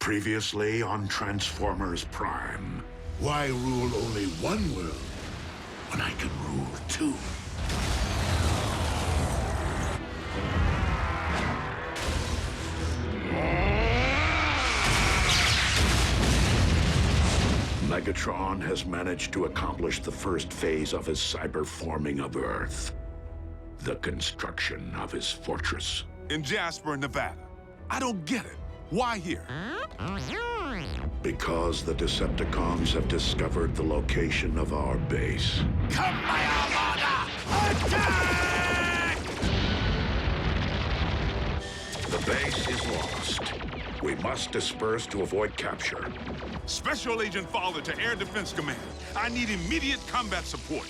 Previously on Transformers Prime. Why rule only one world when I can rule two? Megatron has managed to accomplish the first phase of his cyberforming of Earth. The construction of his fortress. In Jasper, Nevada. I don't get it. Why here? Because the Decepticons have discovered the location of our base. Come, my Armada! Attack! The base is lost. We must disperse to avoid capture. Special Agent Fowler to Air Defense Command. I need immediate combat support.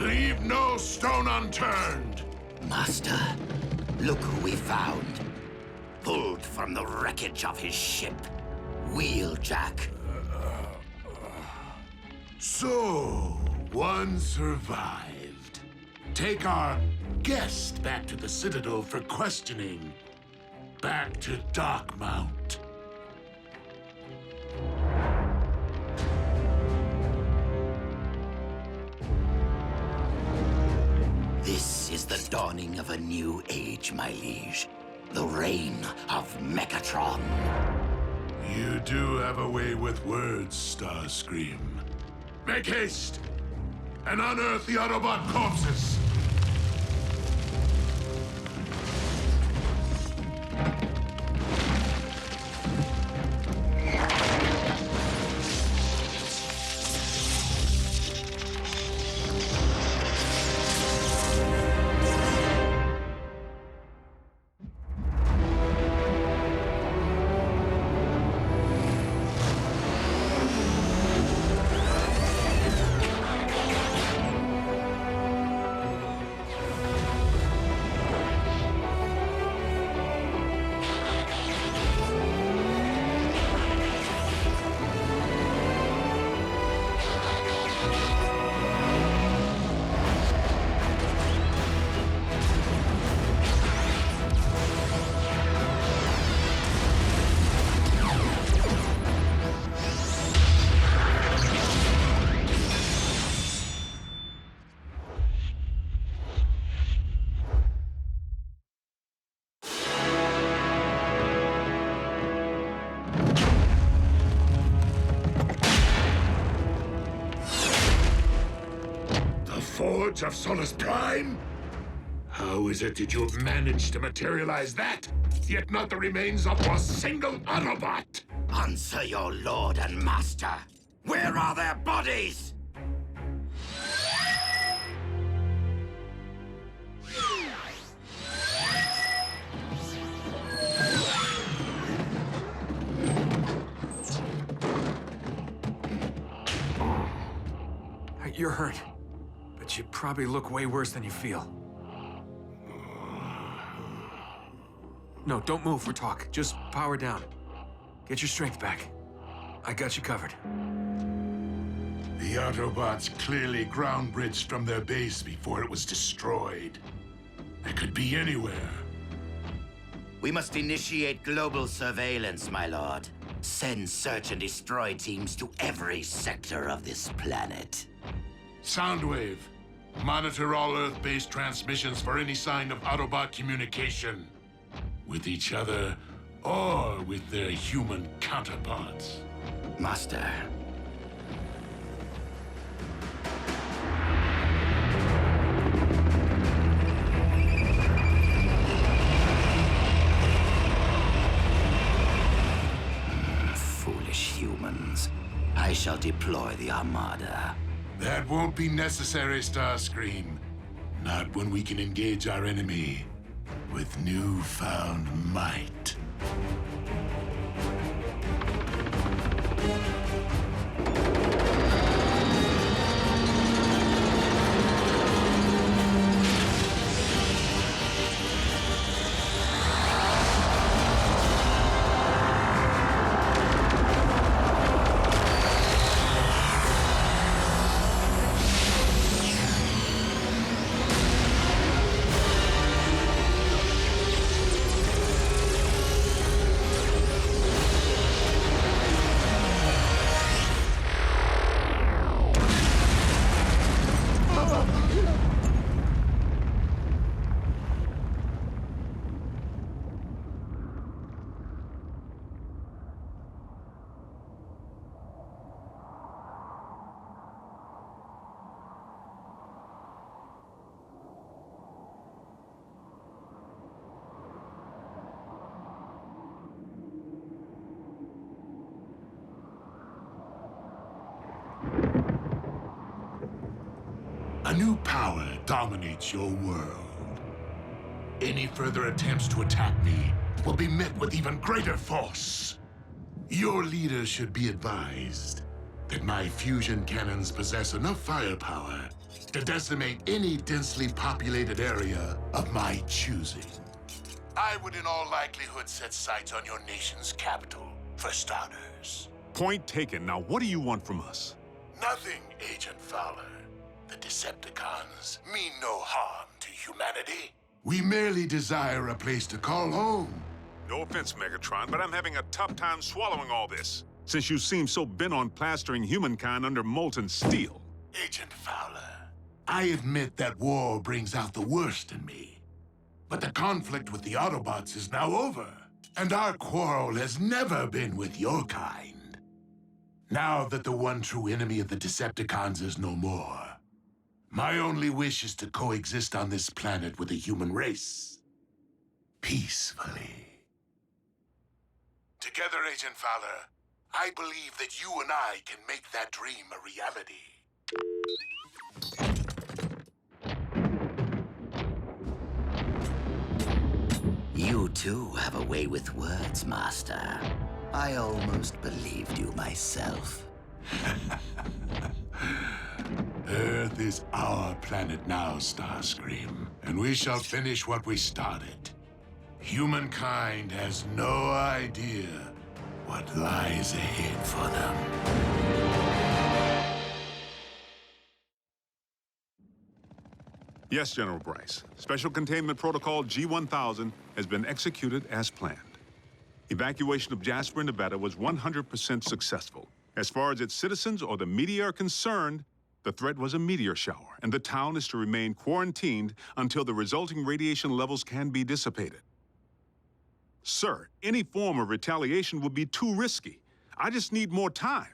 Leave no stone unturned. Master, look who we found. Pulled from the wreckage of his ship, Wheeljack. So, one survived. Take our guest back to the Citadel for questioning. Back to Darkmount. This is the dawning of a new age, my liege. The reign of Megatron. You do have a way with words, Starscream. Make haste and unearth the Autobot corpses. Forge of Solus Prime? How is it that you have managed to materialize that, yet not the remains of a single Autobot? Answer your lord and master. Where are their bodies? You're hurt. But you probably look way worse than you feel. No, don't move or talk. Just power down. Get your strength back. I got you covered. The Autobots clearly ground bridged from their base before it was destroyed. They could be anywhere. We must initiate global surveillance, my lord. Send search and destroy teams to every sector of this planet. Soundwave. Monitor all Earth-based transmissions for any sign of Autobot communication. With each other, or with their human counterparts. Master. Foolish humans. I shall deploy the Armada. That won't be necessary, Starscream. Not when we can engage our enemy with newfound might. new power dominates your world. Any further attempts to attack me will be met with even greater force. Your leader should be advised that my fusion cannons possess enough firepower to decimate any densely populated area of my choosing. I would in all likelihood set sights on your nation's capital, for starters. Point taken. Now, what do you want from us? Nothing, Agent Fowler. The Decepticons mean no harm to humanity. We merely desire a place to call home. No offense, Megatron, but I'm having a tough time swallowing all this, since you seem so bent on plastering humankind under molten steel. Agent Fowler, I admit that war brings out the worst in me. But the conflict with the Autobots is now over, and our quarrel has never been with your kind. Now that the one true enemy of the Decepticons is no more, my only wish is to coexist on this planet with the human race. Peacefully. Together, Agent Fowler, I believe that you and I can make that dream a reality. You too have a way with words, Master. I almost believed you myself. Earth is our planet now, Starscream, and we shall finish what we started. Humankind has no idea what lies ahead for them. Yes, General Bryce. Special Containment Protocol G-1000 has been executed as planned. Evacuation of Jasper, Nevada was 100% successful. As far as its citizens or the media are concerned, the threat was a meteor shower, and the town is to remain quarantined until the resulting radiation levels can be dissipated. Sir, any form of retaliation would be too risky. I just need more time.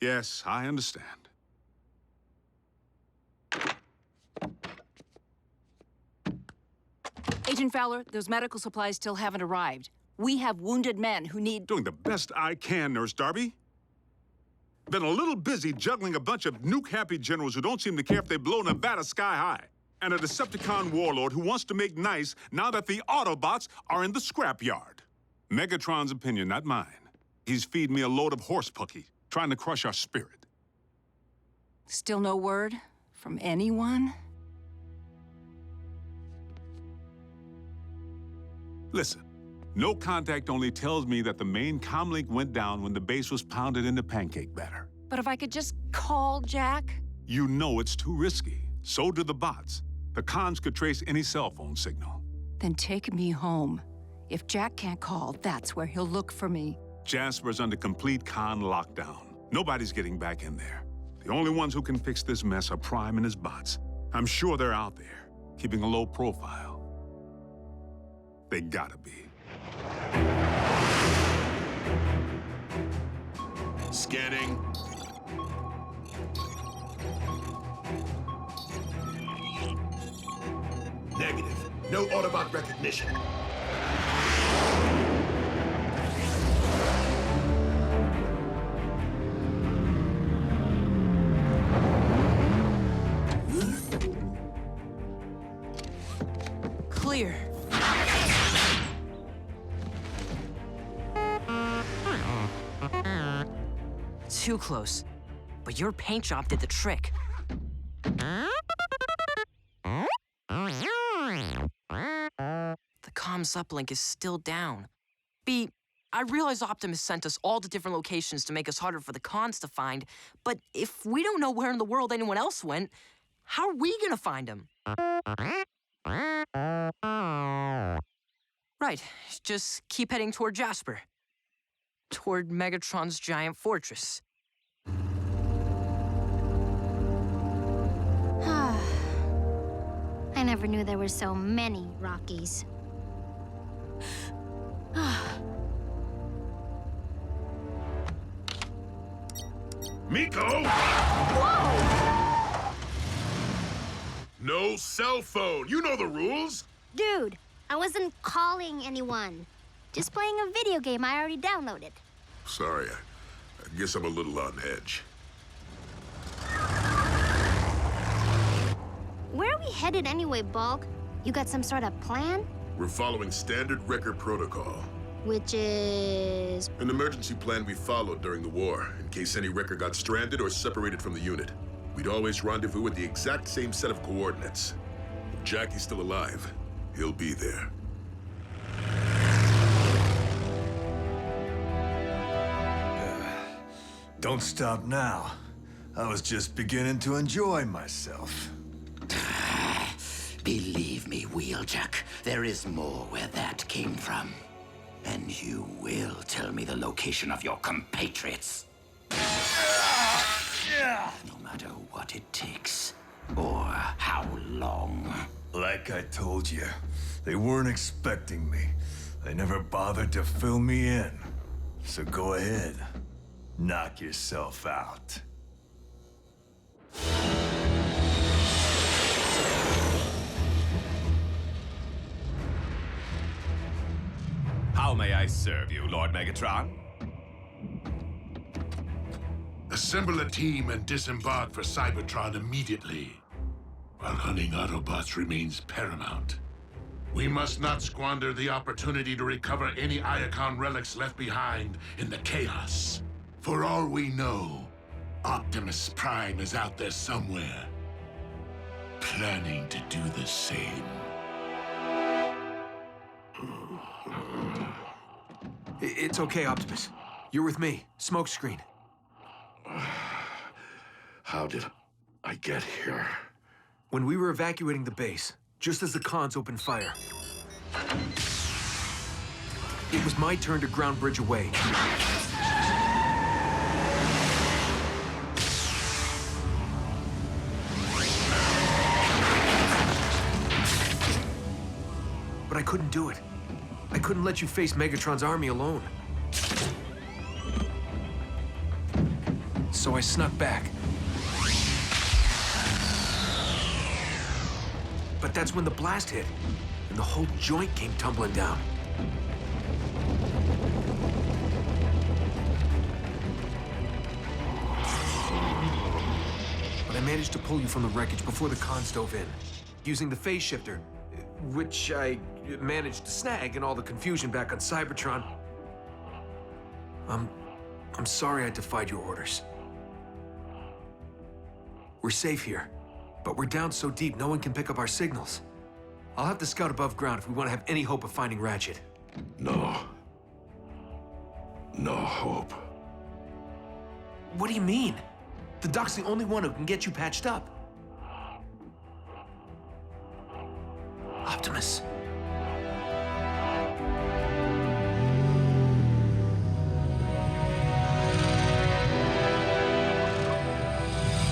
Yes, I understand. Agent Fowler, those medical supplies still haven't arrived. We have wounded men who need... Doing the best I can, Nurse Darby. Been a little busy juggling a bunch of nuke-happy generals who don't seem to care if they blow Nevada sky high. And a Decepticon warlord who wants to make nice now that the Autobots are in the scrapyard. Megatron's opinion, not mine. He's feeding me a load of horse pucky, trying to crush our spirit. Still no word from anyone? Listen, no contact only tells me that the main comlink went down when the base was pounded into pancake batter. But if I could just call Jack? You know it's too risky. So do the bots. The cons could trace any cell phone signal. Then take me home. If Jack can't call, that's where he'll look for me. Jasper's under complete con lockdown. Nobody's getting back in there. The only ones who can fix this mess are Prime and his bots. I'm sure they're out there, keeping a low profile. They gotta be. Scanning. Negative. No Autobot recognition. Clear. Too close. But your paint job did the trick. The comms uplink is still down. B, I realize Optimus sent us all to different locations to make us harder for the cons to find, but if we don't know where in the world anyone else went, how are we gonna find him? Right, just keep heading toward Jasper. Toward Megatron's giant fortress. I never knew there were so many Rockies. Miko! Whoa! No cell phone. You know the rules. Dude, I wasn't calling anyone. Just playing a video game I already downloaded. Sorry, I guess I'm a little on edge. Where are we headed anyway, Bulk? You got some sort of plan? We're following standard record protocol. Which is... An emergency plan we followed during the war, in case any wrecker got stranded or separated from the unit. We'd always rendezvous at the exact same set of coordinates. If Jackie's still alive, he'll be there. Don't stop now. I was just beginning to enjoy myself. Believe me, Wheeljack, there is more where that came from. And you will tell me the location of your compatriots. No matter what it takes, or how long. Like I told you, they weren't expecting me. They never bothered to fill me in. So go ahead, knock yourself out. How may I serve you, Lord Megatron? Assemble a team and disembark for Cybertron immediately. While hunting Autobots remains paramount. We must not squander the opportunity to recover any Iacon relics left behind in the chaos. For all we know, Optimus Prime is out there somewhere, planning to do the same. It's okay, Optimus. You're with me. Smokescreen. How did I get here? When we were evacuating the base, just as the cons opened fire, it was my turn to ground bridge away. But I couldn't do it. I couldn't let you face Megatron's army alone. So I snuck back. But that's when the blast hit, and the whole joint came tumbling down. But I managed to pull you from the wreckage before the cons dove in, using the phase shifter, which I managed to snag in all the confusion back on Cybertron. I'm sorry I defied your orders. We're safe here, but we're down so deep no one can pick up our signals. I'll have to scout above ground if we want to have any hope of finding Ratchet. No. No hope. What do you mean? The doc's the only one who can get you patched up. Optimus.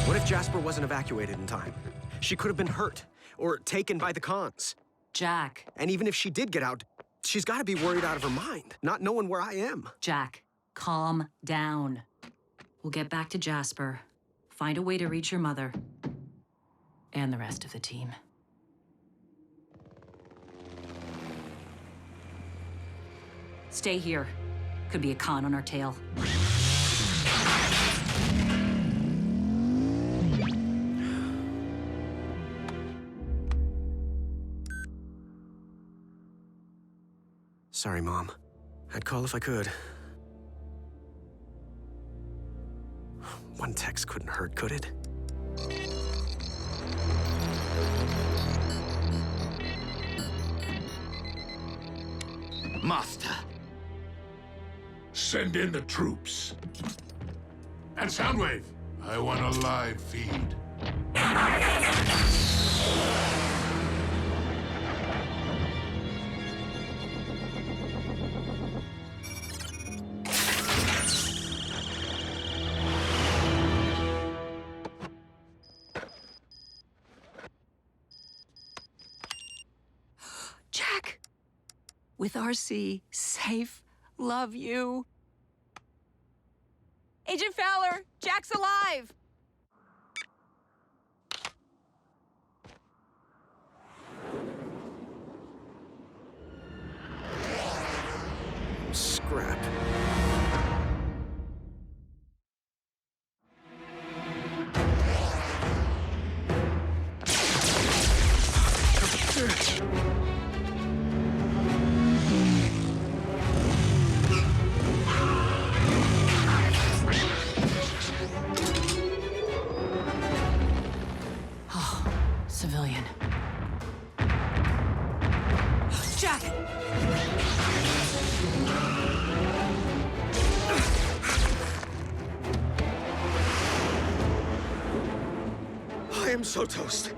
What if Jasper wasn't evacuated in time? She could have been hurt, or taken by the cons. Jack. And even if she did get out, she's got to be worried out of her mind, not knowing where I am. Jack, calm down. We'll get back to Jasper, find a way to reach your mother, and the rest of the team. Stay here. Could be a con on our tail. Sorry, Mom. I'd call if I could. One text couldn't hurt, could it? Master. Send in the troops. And Soundwave, I want a live feed. Jack! With RC, safe, love you. Agent Fowler, Jack's alive! Scrap. civilian. Jack! I am so toast.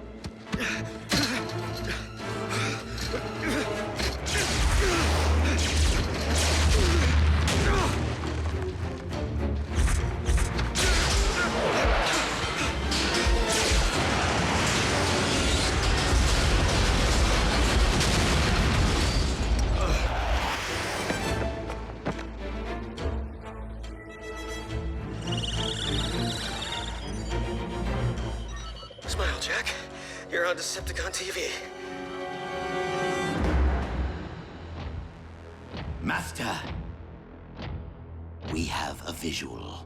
Smile, Jack. You're on Decepticon TV. Master, we have a visual.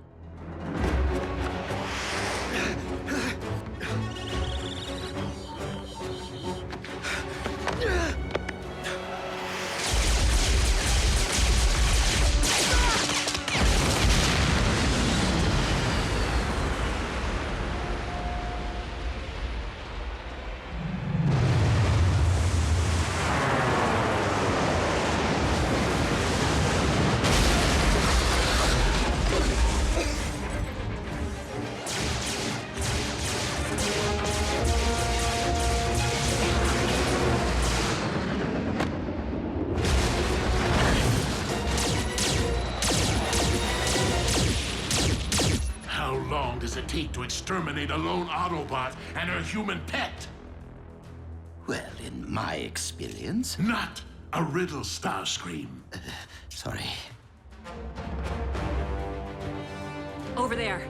How long does it take to exterminate a lone Autobot and her human pet? Well, in my experience... Not a riddle, Starscream. Sorry. Over there.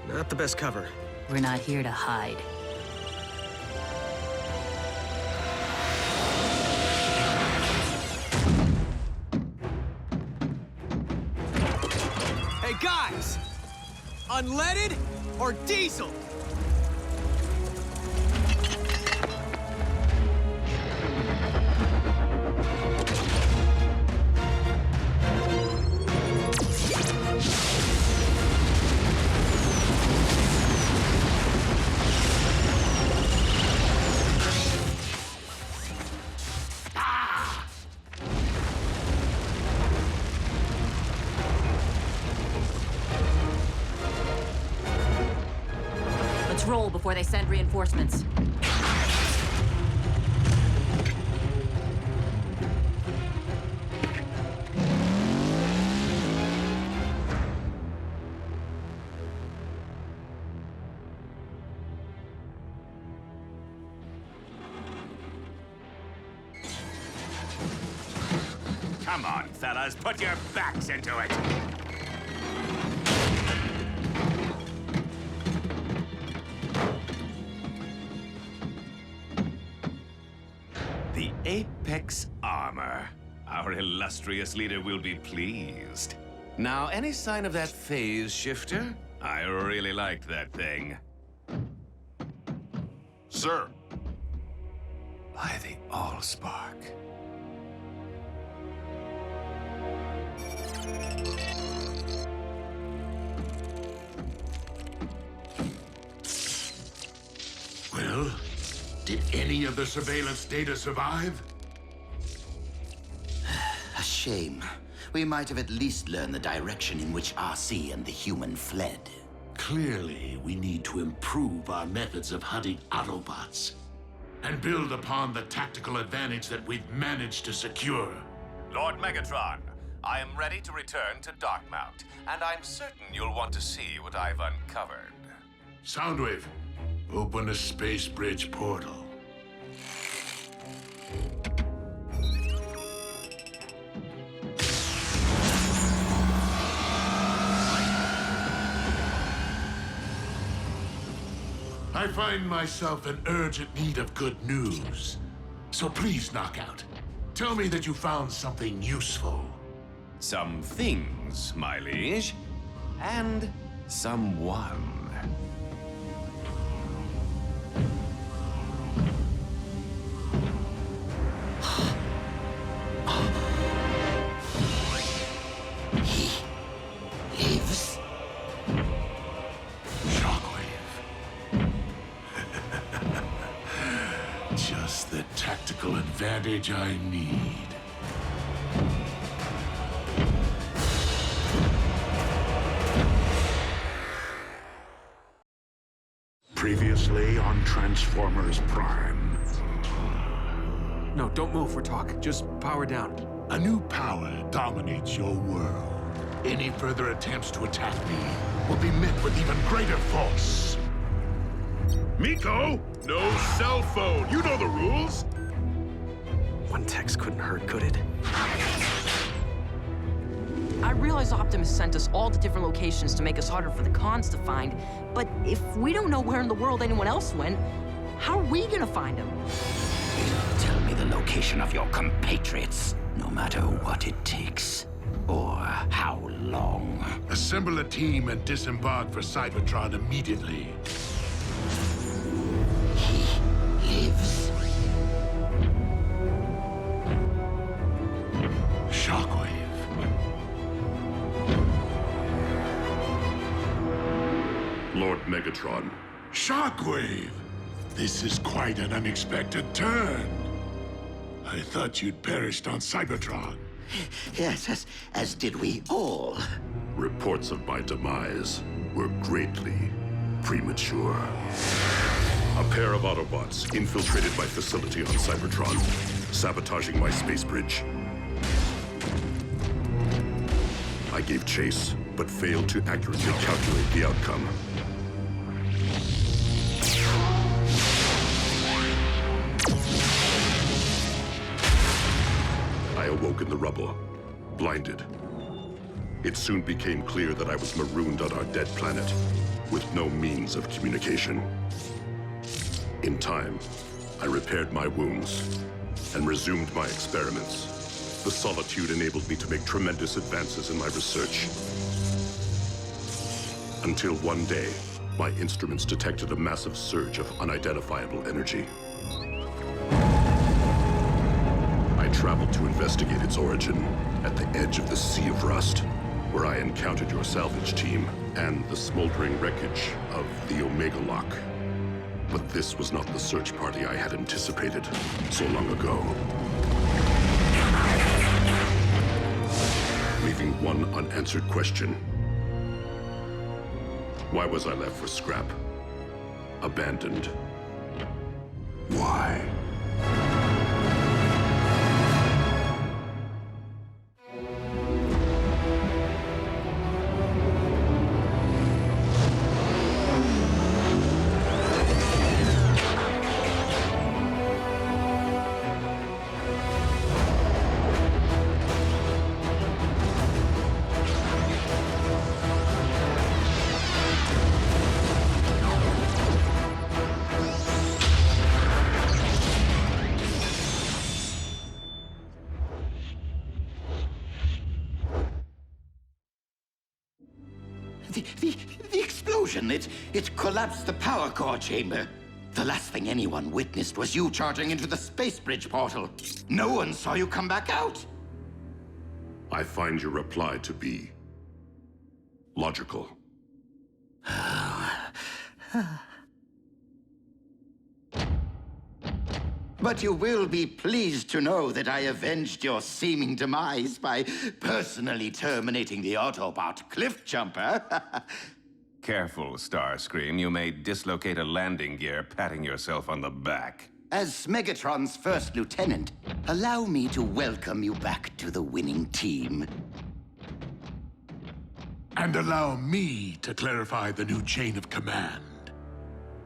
Not the best cover. We're not here to hide. Hey, guys! Unleaded or diesel? Let's roll before they send reinforcements. Come on, fellas, put your backs into it. The Apex Armor. Our illustrious leader will be pleased. Now, any sign of that phase shifter? I really liked that thing. Sir. By the Allspark. Well, did any of the surveillance data survive? A shame. We might have at least learned the direction in which RC and the human fled. Clearly, we need to improve our methods of hunting Autobots and build upon the tactical advantage that we've managed to secure. Lord Megatron, I am ready to return to Darkmount, and I'm certain you'll want to see what I've uncovered. Soundwave, open the space bridge portal. I find myself in urgent need of good news. So please, Knockout, tell me that you found something useful. Some things, my liege, and someone. He advantage I need. Previously on Transformers Prime. No, don't move for talk. Just power down. A new power dominates your world. Any further attempts to attack me will be met with even greater force. Miko, no cell phone. You know the rules. One text couldn't hurt, could it? I realize Optimus sent us all to different locations to make us harder for the cons to find, but if we don't know where in the world anyone else went, how are we gonna find them? Tell me the location of your compatriots, no matter what it takes, or how long. Assemble a team and disembark for Cybertron immediately. He lives. Shockwave. Lord Megatron. Shockwave! This is quite an unexpected turn. I thought you'd perished on Cybertron. Yes, as did we all. Reports of my demise were greatly premature. A pair of Autobots infiltrated my facility on Cybertron, sabotaging my space bridge. I gave chase, but failed to accurately calculate the outcome. I awoke in the rubble, blinded. It soon became clear that I was marooned on our dead planet, with no means of communication. In time, I repaired my wounds and resumed my experiments. The solitude enabled me to make tremendous advances in my research. Until one day, my instruments detected a massive surge of unidentifiable energy. I traveled to investigate its origin at the edge of the Sea of Rust, where I encountered your salvage team and the smoldering wreckage of the Omega Lock. But this was not the search party I had anticipated so long ago. Leaving one unanswered question. Why was I left for scrap? Abandoned. Why? The explosion, it collapsed the power core chamber. The last thing anyone witnessed was you charging into the space bridge portal. No one saw you come back out. I find your reply to be logical. But you will be pleased to know that I avenged your seeming demise by personally terminating the Autobot cliff jumper. Careful, Starscream. You may dislocate a landing gear patting yourself on the back. As Megatron's first lieutenant, allow me to welcome you back to the winning team. And allow me to clarify the new chain of command.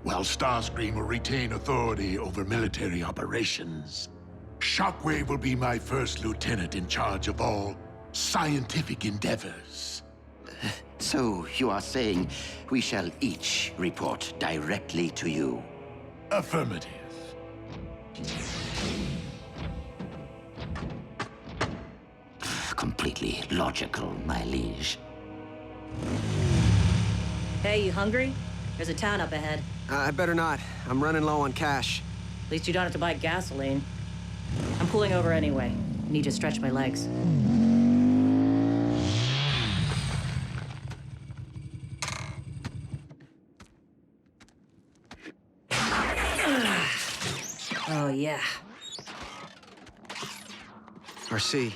While Starscream will retain authority over military operations, Shockwave will be my first lieutenant in charge of all scientific endeavors. So you are saying we shall each report directly to you? Affirmative. Completely logical, my liege. Hey, you hungry? There's a town up ahead. I better not. I'm running low on cash. At least you don't have to buy gasoline. I'm pulling over anyway. Need to stretch my legs. Oh, yeah. RC.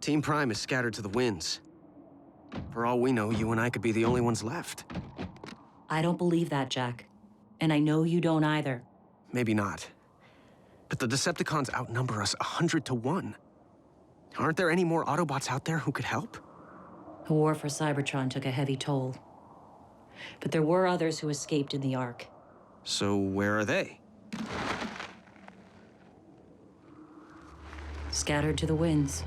Team Prime is scattered to the winds. For all we know, you and I could be the only ones left. I don't believe that, Jack. And I know you don't either. Maybe not. But the Decepticons outnumber us 100 to 1. Aren't there any more Autobots out there who could help? The war for Cybertron took a heavy toll. But there were others who escaped in the Ark. So where are they? Scattered to the winds.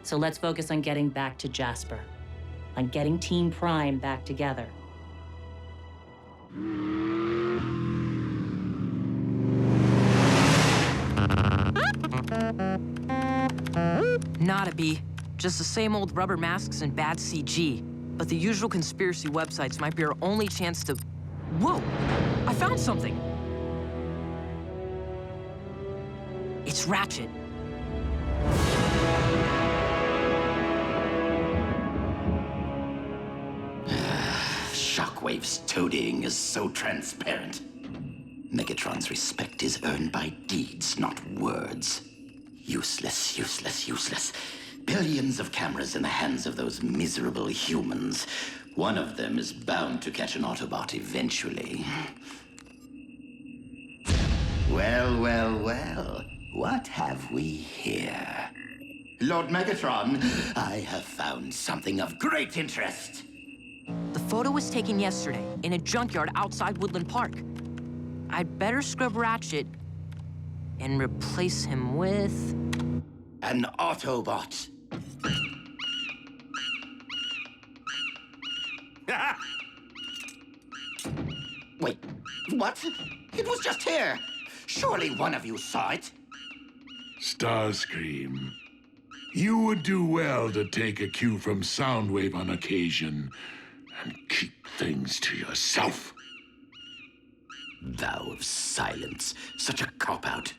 So let's focus on getting back to Jasper. On getting Team Prime back together. Not a B. Just the same old rubber masks and bad CG. But the usual conspiracy websites might be our only chance to... Whoa! I found something! It's Ratchet. Shockwave's toadying is so transparent. Megatron's respect is earned by deeds, not words. Useless, useless, useless. Billions of cameras in the hands of those miserable humans. One of them is bound to catch an Autobot eventually. Well, well, well. What have we here? Lord Megatron, I have found something of great interest. The photo was taken yesterday in a junkyard outside Woodland Park. I'd better scrub Ratchet and replace him with... an Autobot. Wait, what? It was just here. Surely one of you saw it. Starscream, you would do well to take a cue from Soundwave on occasion and keep things to yourself. Vow of silence. Such a cop-out.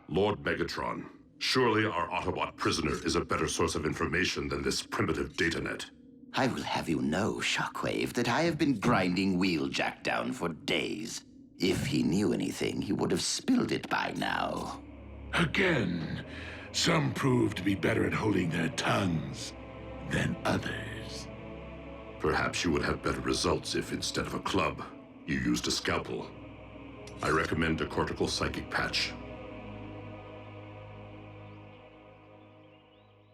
Lord Megatron, surely our Autobot prisoner is a better source of information than this primitive datanet. I will have you know, Shockwave, that I have been grinding Wheeljack down for days. If he knew anything, he would have spilled it by now. Again, some prove to be better at holding their tongues than others. Perhaps you would have better results if, instead of a club, you used a scalpel. I recommend a cortical psychic patch.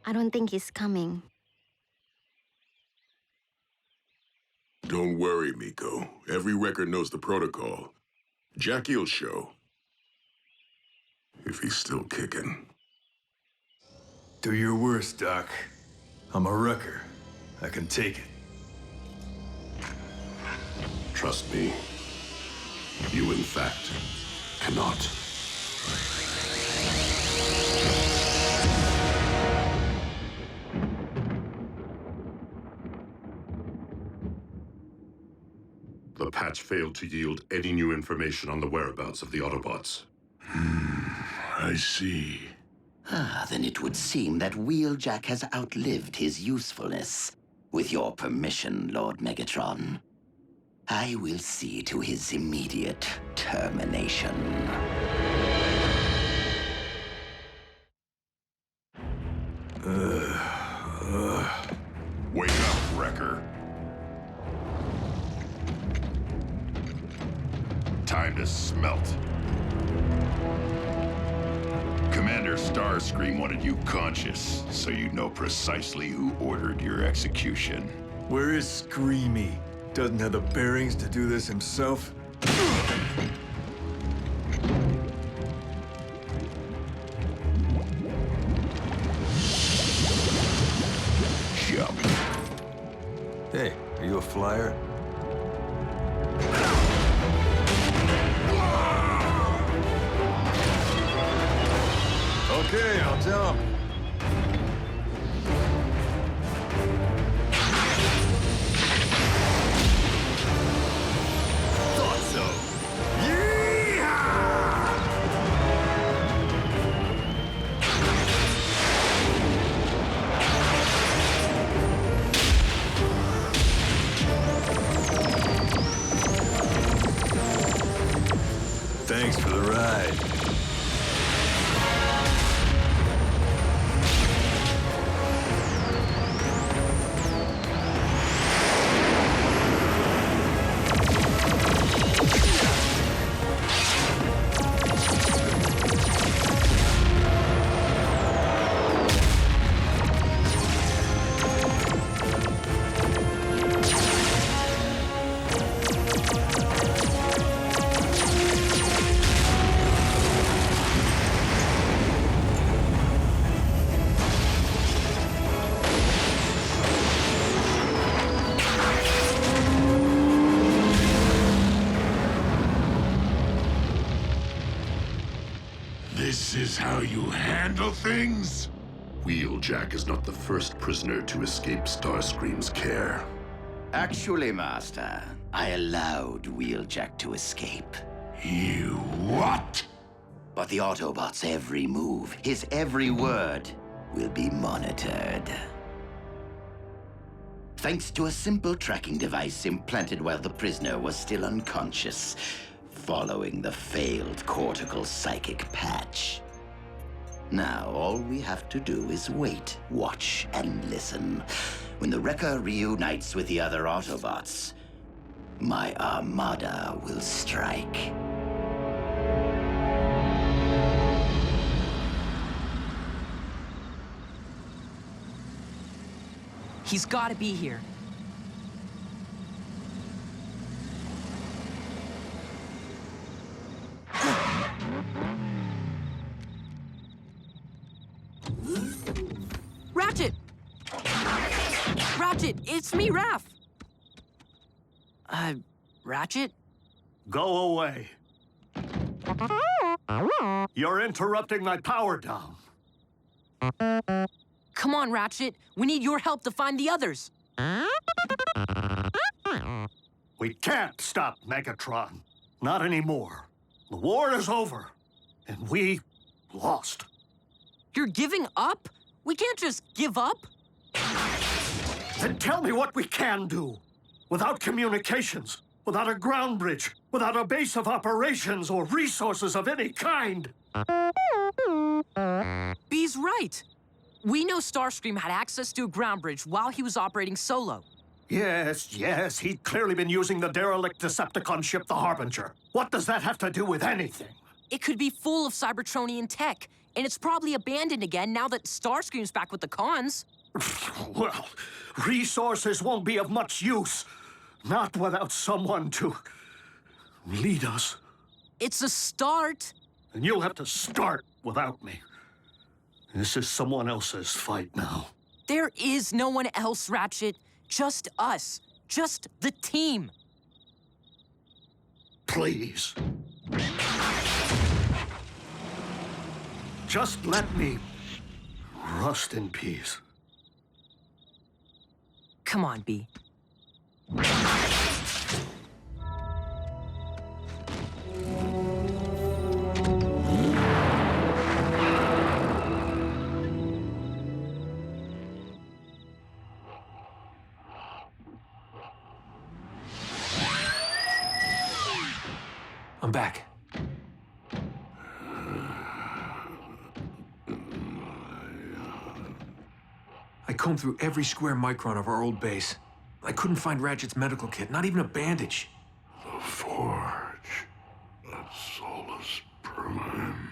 I don't think he's coming. Don't worry, Miko. Every record knows the protocol. Jackie'll show. If he's still kicking. Do your worst, Doc. I'm a wrecker. I can take it. Trust me. You, in fact, cannot. The patch failed to yield any new information on the whereabouts of the Autobots. I see. Then it would seem that Wheeljack has outlived his usefulness. With your permission, Lord Megatron, I will see to his immediate termination. Wake up, Wrecker. Time to smelt. Commander Starscream wanted you conscious, so you know precisely who ordered your execution. Where is Screamy? Doesn't have the bearings to do this himself? Jump. Hey, are you a flyer? Okay, I'll jump. Thought so. Thanks for the ride. ride. This is how you handle things? Wheeljack is not the first prisoner to escape Starscream's care. Actually, Master, I allowed Wheeljack to escape. You what? But the Autobot's every move, his every word, will be monitored. Thanks to a simple tracking device implanted while the prisoner was still unconscious, following the failed cortical psychic patch. Now, all we have to do is wait, watch, and listen. When the Wrecker reunites with the other Autobots, my armada will strike. He's gotta be here. Ratchet! Ratchet, it's me, Raph! Ratchet? Go away. You're interrupting my power down. Come on, Ratchet. We need your help to find the others. We can't stop Megatron. Not anymore. The war is over, and we lost. You're giving up? We can't just give up. Then tell me what we can do. Without communications, without a ground bridge, without a base of operations or resources of any kind. B's right. We know Starscream had access to a ground bridge while he was operating solo. Yes, he'd clearly been using the derelict Decepticon ship, the Harbinger. What does that have to do with anything? It could be full of Cybertronian tech, and it's probably abandoned again now that Starscream's back with the cons. Well, resources won't be of much use. Not without someone to lead us. It's a start. And you'll have to start without me. This is someone else's fight now. There is no one else, Ratchet. Just us. Just the team. Please. Just let me rust in peace. Come on, B. I'm back. I combed through every square micron of our old base. I couldn't find Ratchet's medical kit, not even a bandage. The forge of Solus Prime.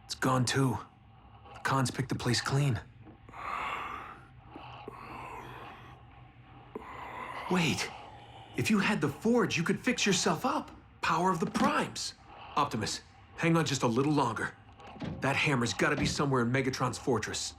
It's gone too. The cons picked the place clean. Wait, if you had the forge, you could fix yourself up. Power of the Primes. Optimus, hang on just a little longer. That hammer's gotta be somewhere in Megatron's fortress.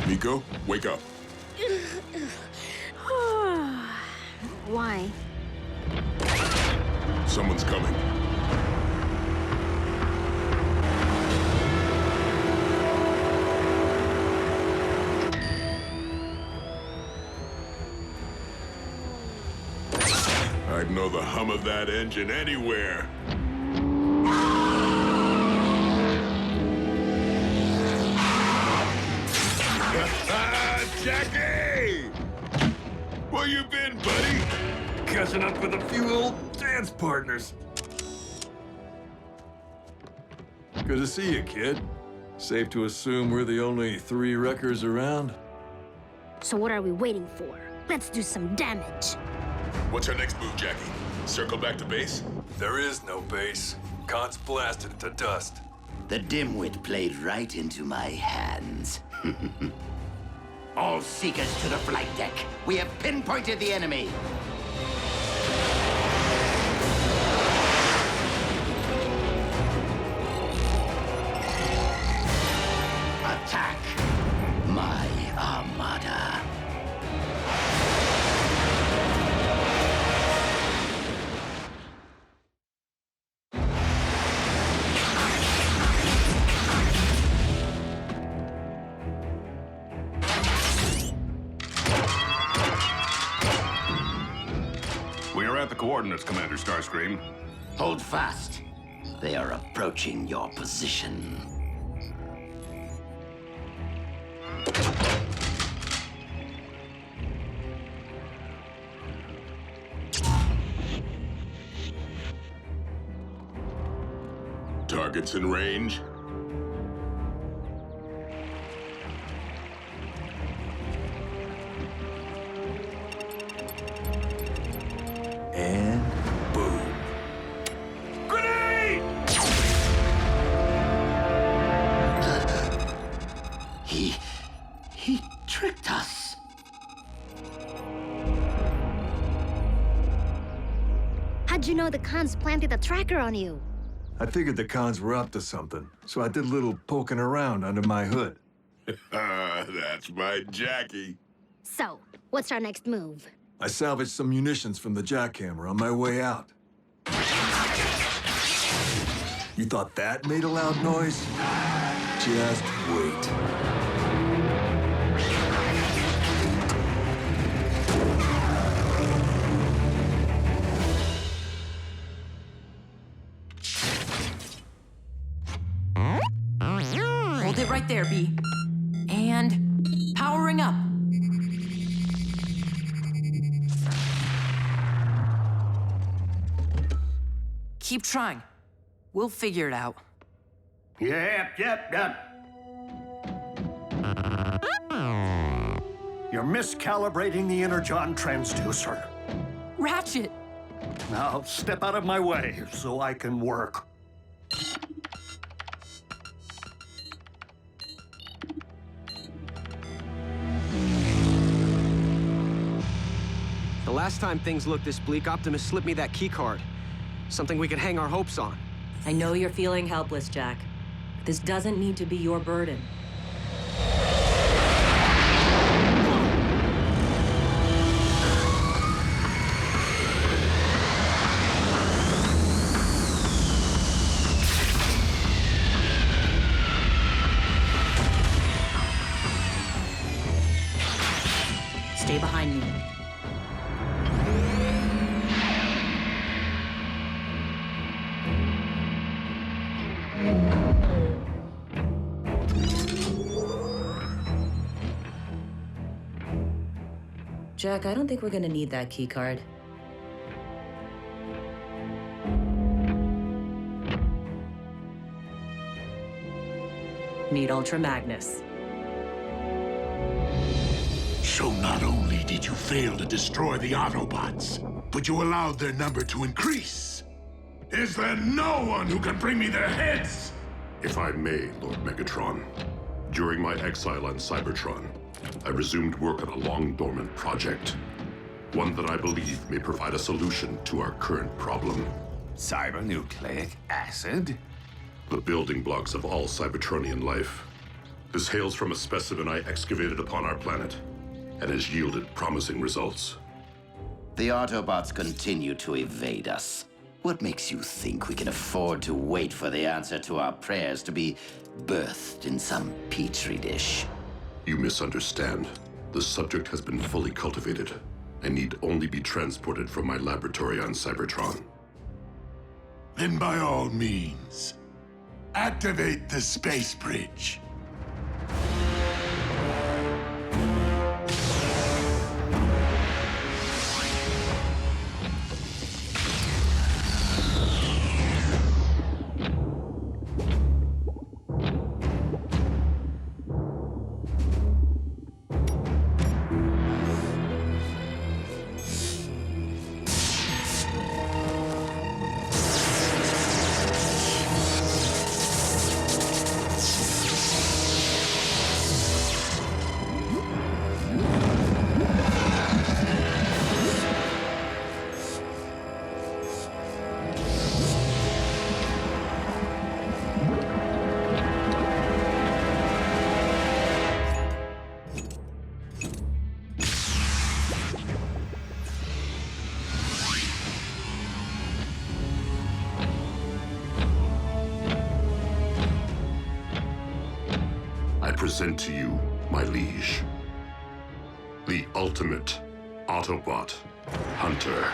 Miko, wake up. Why? Someone's coming. I'd know the hum of that engine anywhere. Jackie! Where you been, buddy? Catching up with a few old dance partners. Good to see you, kid. Safe to assume we're the only 3 wreckers around? So what are we waiting for? Let's do some damage. What's our next move, Jackie? Circle back to base? There is no base. Khan's blasted it to dust. The dimwit played right into my hands. All seekers to the flight deck. We have pinpointed the enemy. Attack my armada. We are at the coordinates, Commander Starscream. Hold fast. They are approaching your position. Targets in range. And boom. Grenade! He tricked us. How'd you know the cons planted a tracker on you? I figured the Khans were up to something, so I did a little poking around under my hood. That's my Jackie. So, what's our next move? I salvaged some munitions from the jackhammer on my way out. You thought that made a loud noise? Just wait. Hold it right there, B. And powering up. Keep trying. We'll figure it out. Yep. You're miscalibrating the energon transducer. Ratchet! Now step out of my way so I can work. The last time things looked this bleak, Optimus slipped me that key card. Something we could hang our hopes on. I know you're feeling helpless, Jack. This doesn't need to be your burden. Stay behind me. Jack, I don't think we're gonna need that key card. Need Ultra Magnus. So not only did you fail to destroy the Autobots, but you allowed their number to increase. Is there no one who can bring me their heads? If I may, Lord Megatron, during my exile on Cybertron, I resumed work on a long-dormant project. One that I believe may provide a solution to our current problem. Cybernucleic acid? The building blocks of all Cybertronian life. This hails from a specimen I excavated upon our planet, and has yielded promising results. The Autobots continue to evade us. What makes you think we can afford to wait for the answer to our prayers to be birthed in some petri dish? You misunderstand. The subject has been fully cultivated. and need only be transported from my laboratory on Cybertron. Then by all means, activate the space bridge. I present to you, my liege, the ultimate Autobot hunter.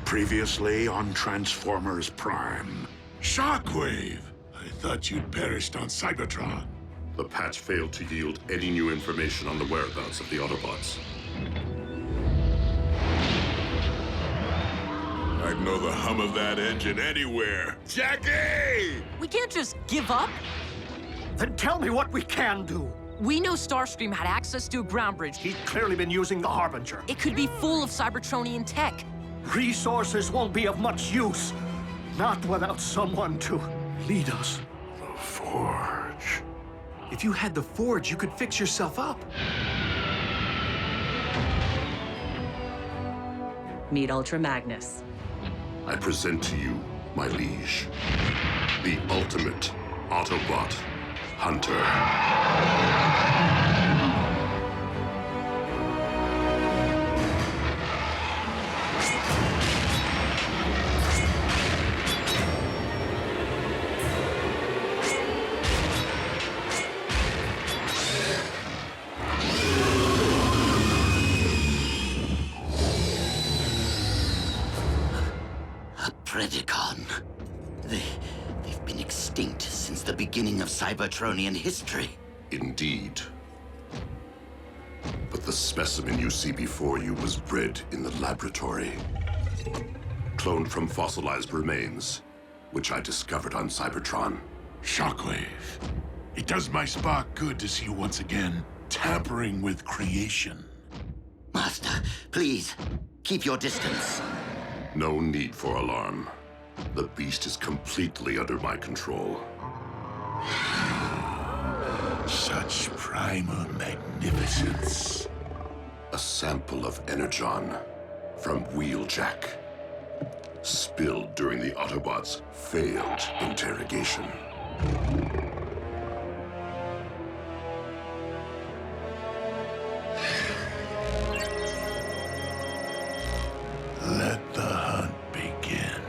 Previously on Transformers Prime. Shockwave! I thought you'd perished on Cybertron. The patch failed to yield any new information on the whereabouts of the Autobots. I'd know the hum of that engine anywhere. Jackie! We can't just give up. Then tell me what we can do. We know Starscream had access to a ground bridge. He's clearly been using the Harbinger. It could be full of Cybertronian tech. Resources won't be of much use. Not without someone to lead us. The Forge. If you had the Forge, you could fix yourself up. Meet Ultra Magnus. I present to you, my liege, the ultimate Autobot hunter. Predacon. They've been extinct since the beginning of Cybertronian history. Indeed. But the specimen you see before you was bred in the laboratory. Cloned from fossilized remains, which I discovered on Cybertron. Shockwave. It does my spark good to see you once again tampering with creation. Master, please, keep your distance. No need for alarm. The beast is completely under my control. Such primal magnificence. A sample of Energon from Wheeljack. Spilled during the Autobots' failed interrogation. Let the hunt begin.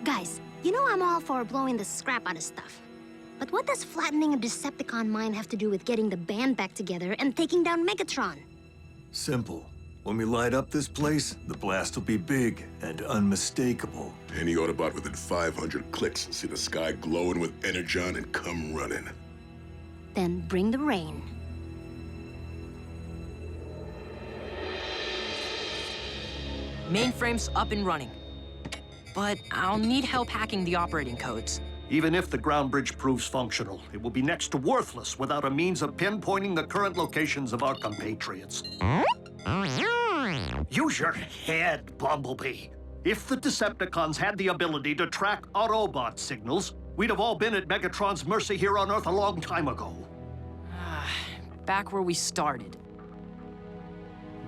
Guys, you know I'm all for blowing the scrap out of stuff. But what does flattening a Decepticon mind have to do with getting the band back together and taking down Megatron? Simple. When we light up this place, the blast will be big and unmistakable. Any Autobot within 500 clicks will see the sky glowing with energon and come running. Then bring the rain. Mainframe's up and running. But I'll need help hacking the operating codes. Even if the ground bridge proves functional, it will be next to worthless without a means of pinpointing the current locations of our compatriots. Use your head, Bumblebee. If the Decepticons had the ability to track Autobot signals, we'd have all been at Megatron's mercy here on Earth a long time ago. Back where we started.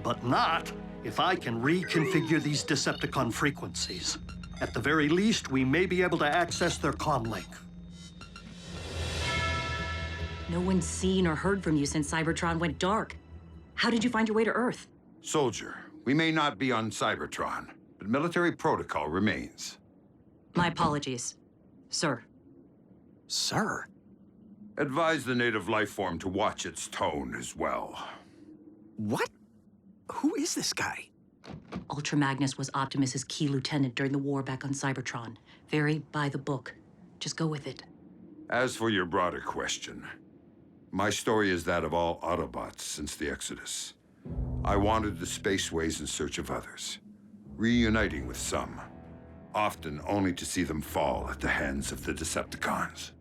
But not if I can reconfigure these Decepticon frequencies. At the very least, we may be able to access their comm link. No one's seen or heard from you since Cybertron went dark. How did you find your way to Earth? Soldier, we may not be on Cybertron, but military protocol remains. My apologies, sir. Sir? Advise the native life form to watch its tone as well. What? Who is this guy? Ultra Magnus was Optimus's key lieutenant during the war back on Cybertron. Very by the book. Just go with it. As for your broader question, my story is that of all Autobots since the Exodus. I wandered the spaceways in search of others, reuniting with some, often only to see them fall at the hands of the Decepticons.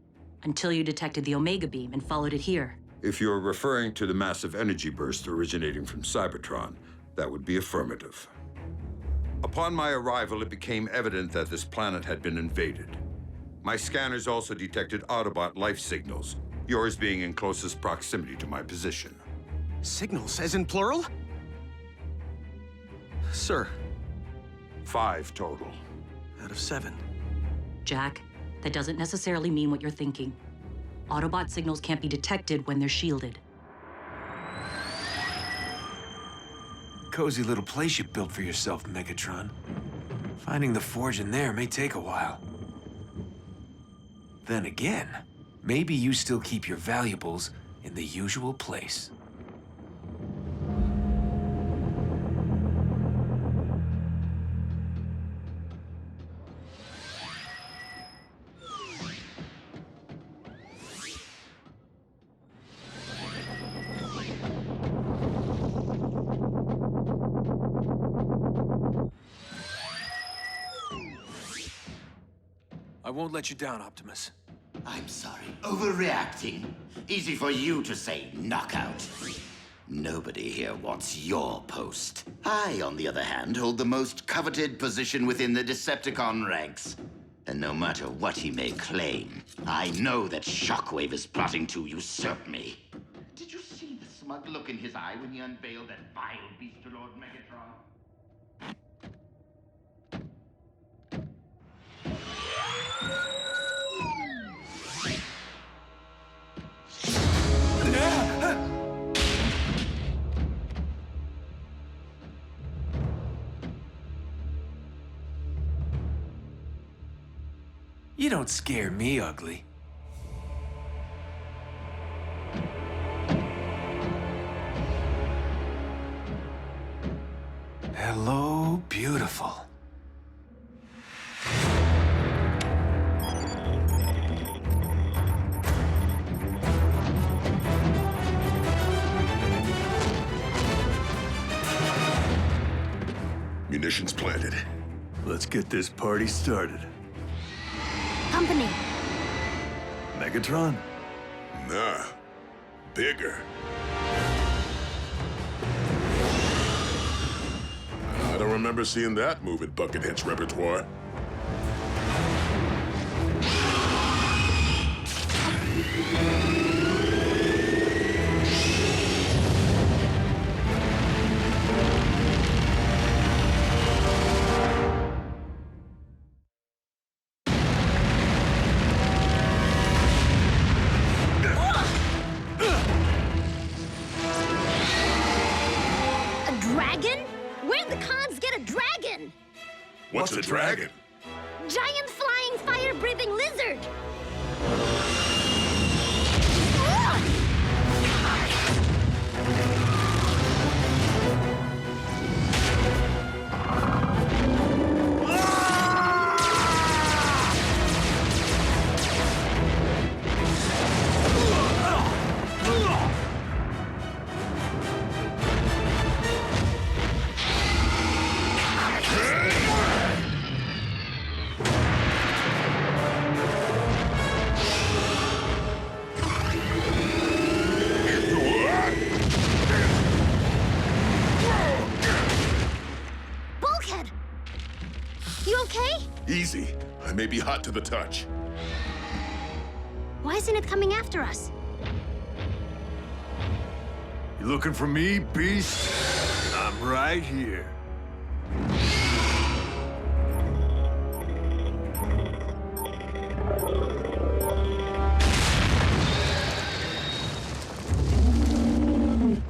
Until you detected the Omega Beam and followed it here. If you're referring to the massive energy burst originating from Cybertron, that would be affirmative. Upon my arrival, it became evident that this planet had been invaded. My scanners also detected Autobot life signals, yours being in closest proximity to my position. Signals, as in plural? Sir. 5 total. Out of 7. Jack, that doesn't necessarily mean what you're thinking. Autobot signals can't be detected when they're shielded. Cozy little place you built for yourself, Megatron. Finding the forge in there may take a while. Then again, maybe you still keep your valuables in the usual place. I won't let you down, Optimus. I'm sorry. Overreacting. Easy for you to say knockout. Nobody here wants your post. I, on the other hand, hold the most coveted position within the Decepticon ranks. And no matter what he may claim, I know that Shockwave is plotting to usurp me. Did you see the smug look in his eye when he unveiled that vile beast to Lord Megatron? You don't scare me, ugly. Hello, beautiful. Munitions planted. Let's get this party started. Company. Megatron? Nah. Bigger. I don't remember seeing that move in Buckethead's repertoire. What's a dragon? Giant flying fire-breathing lizard! Easy. I may be hot to the touch. Why isn't it coming after us? You looking for me, beast? I'm right here.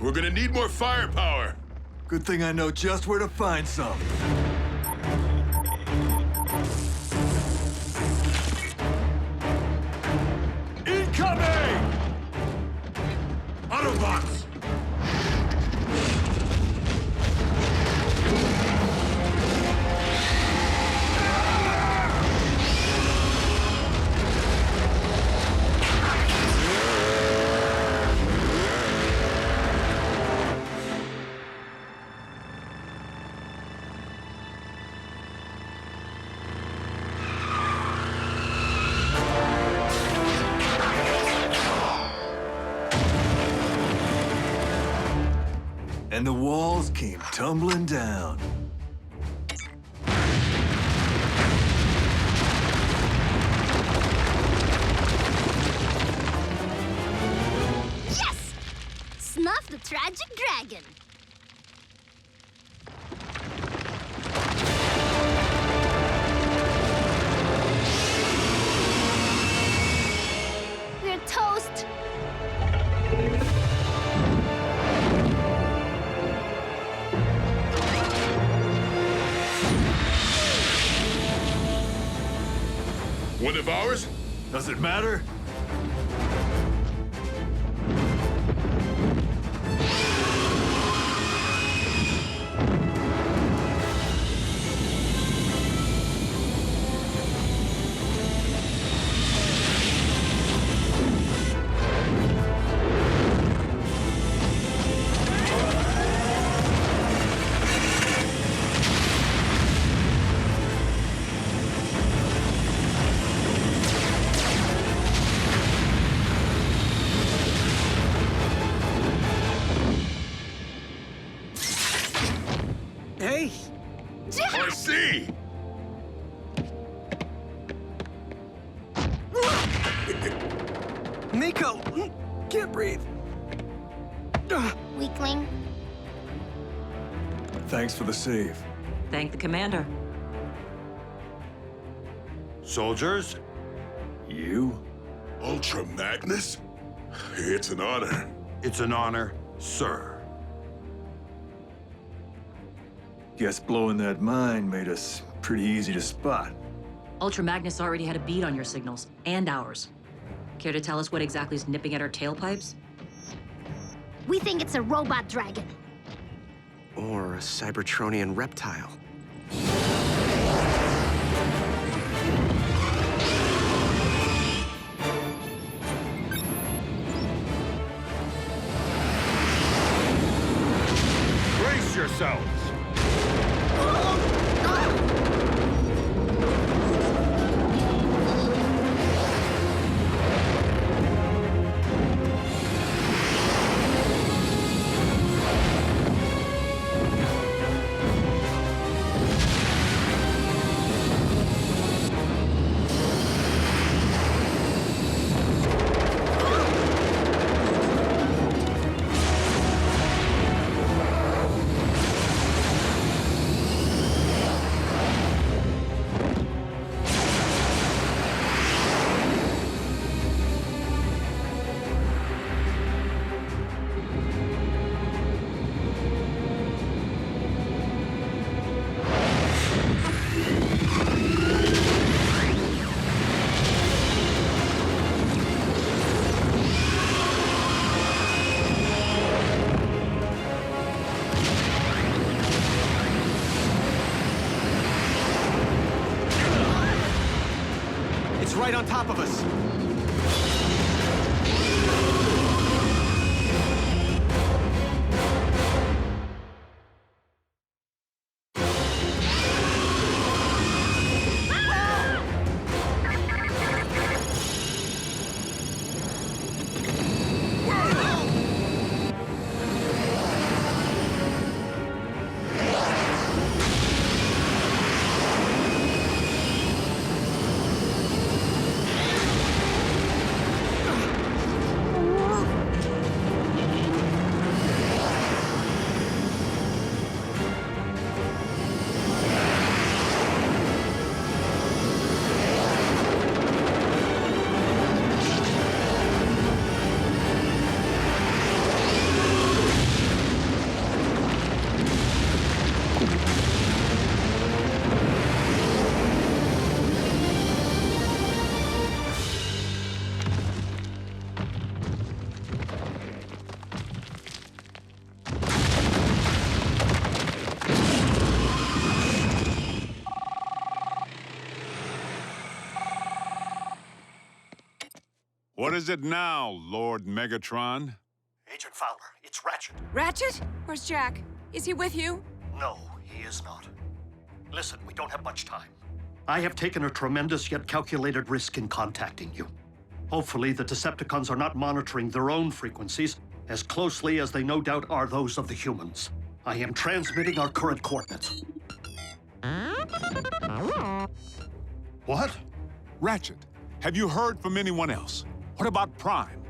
We're gonna need more firepower. Good thing I know just where to find some. Incoming! Autobots! And the walls came tumbling down. Yes! Snuff the tragic dragon. We're toast. One of ours? Does it matter? Hey! I see! Miko! Can't breathe. Weakling. Thanks for the save. Thank the commander. Soldiers? You? Ultra Magnus? It's an honor. It's an honor, sir. Guess blowing that mine made us pretty easy to spot. Ultra Magnus already had a bead on your signals, and ours. Care to tell us what exactly is nipping at our tailpipes? We think it's a robot dragon. Or a Cybertronian reptile. Brace yourselves! It's right on top of us. What is it now, Lord Megatron? Agent Fowler, it's Ratchet. Ratchet? Where's Jack? Is he with you? No, he is not. Listen, we don't have much time. I have taken a tremendous yet calculated risk in contacting you. Hopefully, the Decepticons are not monitoring their own frequencies as closely as they no doubt are those of the humans. I am transmitting our current coordinates. What? Ratchet, have you heard from anyone else? What about Prime?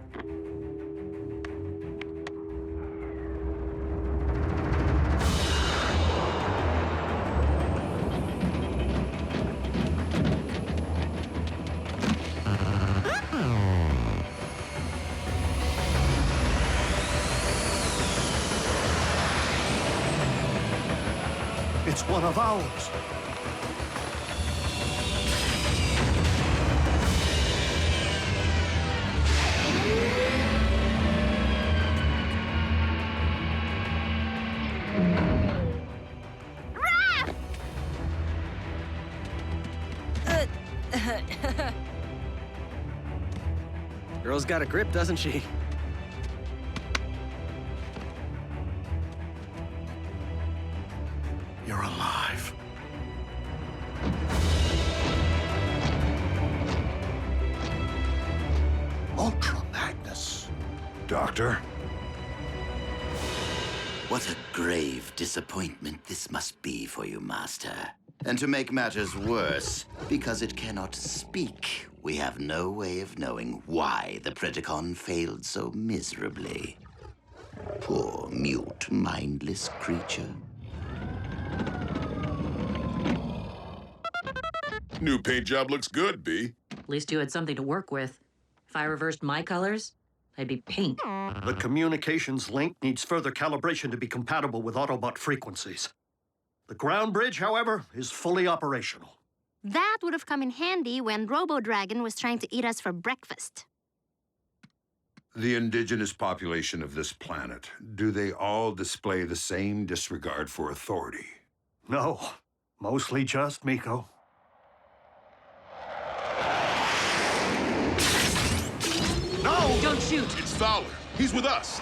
It's one of ours. Girl's got a grip, doesn't she? You're alive. Ultra Magnus. Doctor? What a grave disappointment this must be for you, Master. And to make matters worse, because it cannot speak, we have no way of knowing why the Predacon failed so miserably. Poor, mute, mindless creature. New paint job looks good, B. At least you had something to work with. If I reversed my colors, I'd be pink. The communications link needs further calibration to be compatible with Autobot frequencies. The ground bridge, however, is fully operational. That would have come in handy when Robo-Dragon was trying to eat us for breakfast. The indigenous population of this planet, do they all display the same disregard for authority? No, mostly just Miko. No! Don't shoot! It's Fowler. He's with us.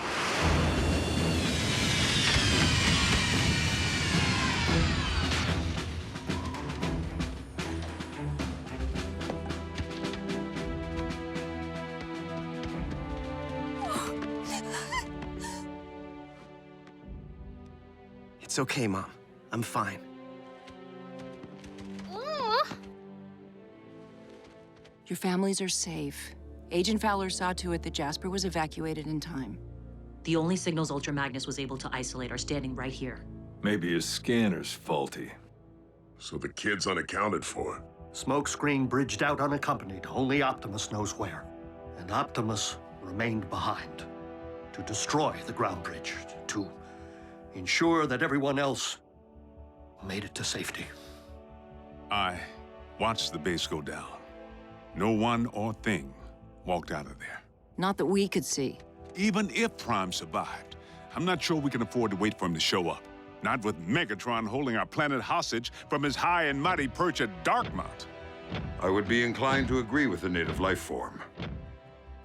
It's okay, Mom. I'm fine. Your families are safe. Agent Fowler saw to it that Jasper was evacuated in time. The only signals Ultra Magnus was able to isolate are standing right here. Maybe his scanner's faulty. So the kid's unaccounted for. Smokescreen bridged out unaccompanied. Only Optimus knows where. And Optimus remained behind. To destroy the ground bridge. To ensure that everyone else made it to safety. I watched the base go down. No one or thing walked out of there. Not that we could see. Even if Prime survived, I'm not sure we can afford to wait for him to show up. Not with Megatron holding our planet hostage from his high and mighty perch at Darkmount. I would be inclined to agree with the native life form.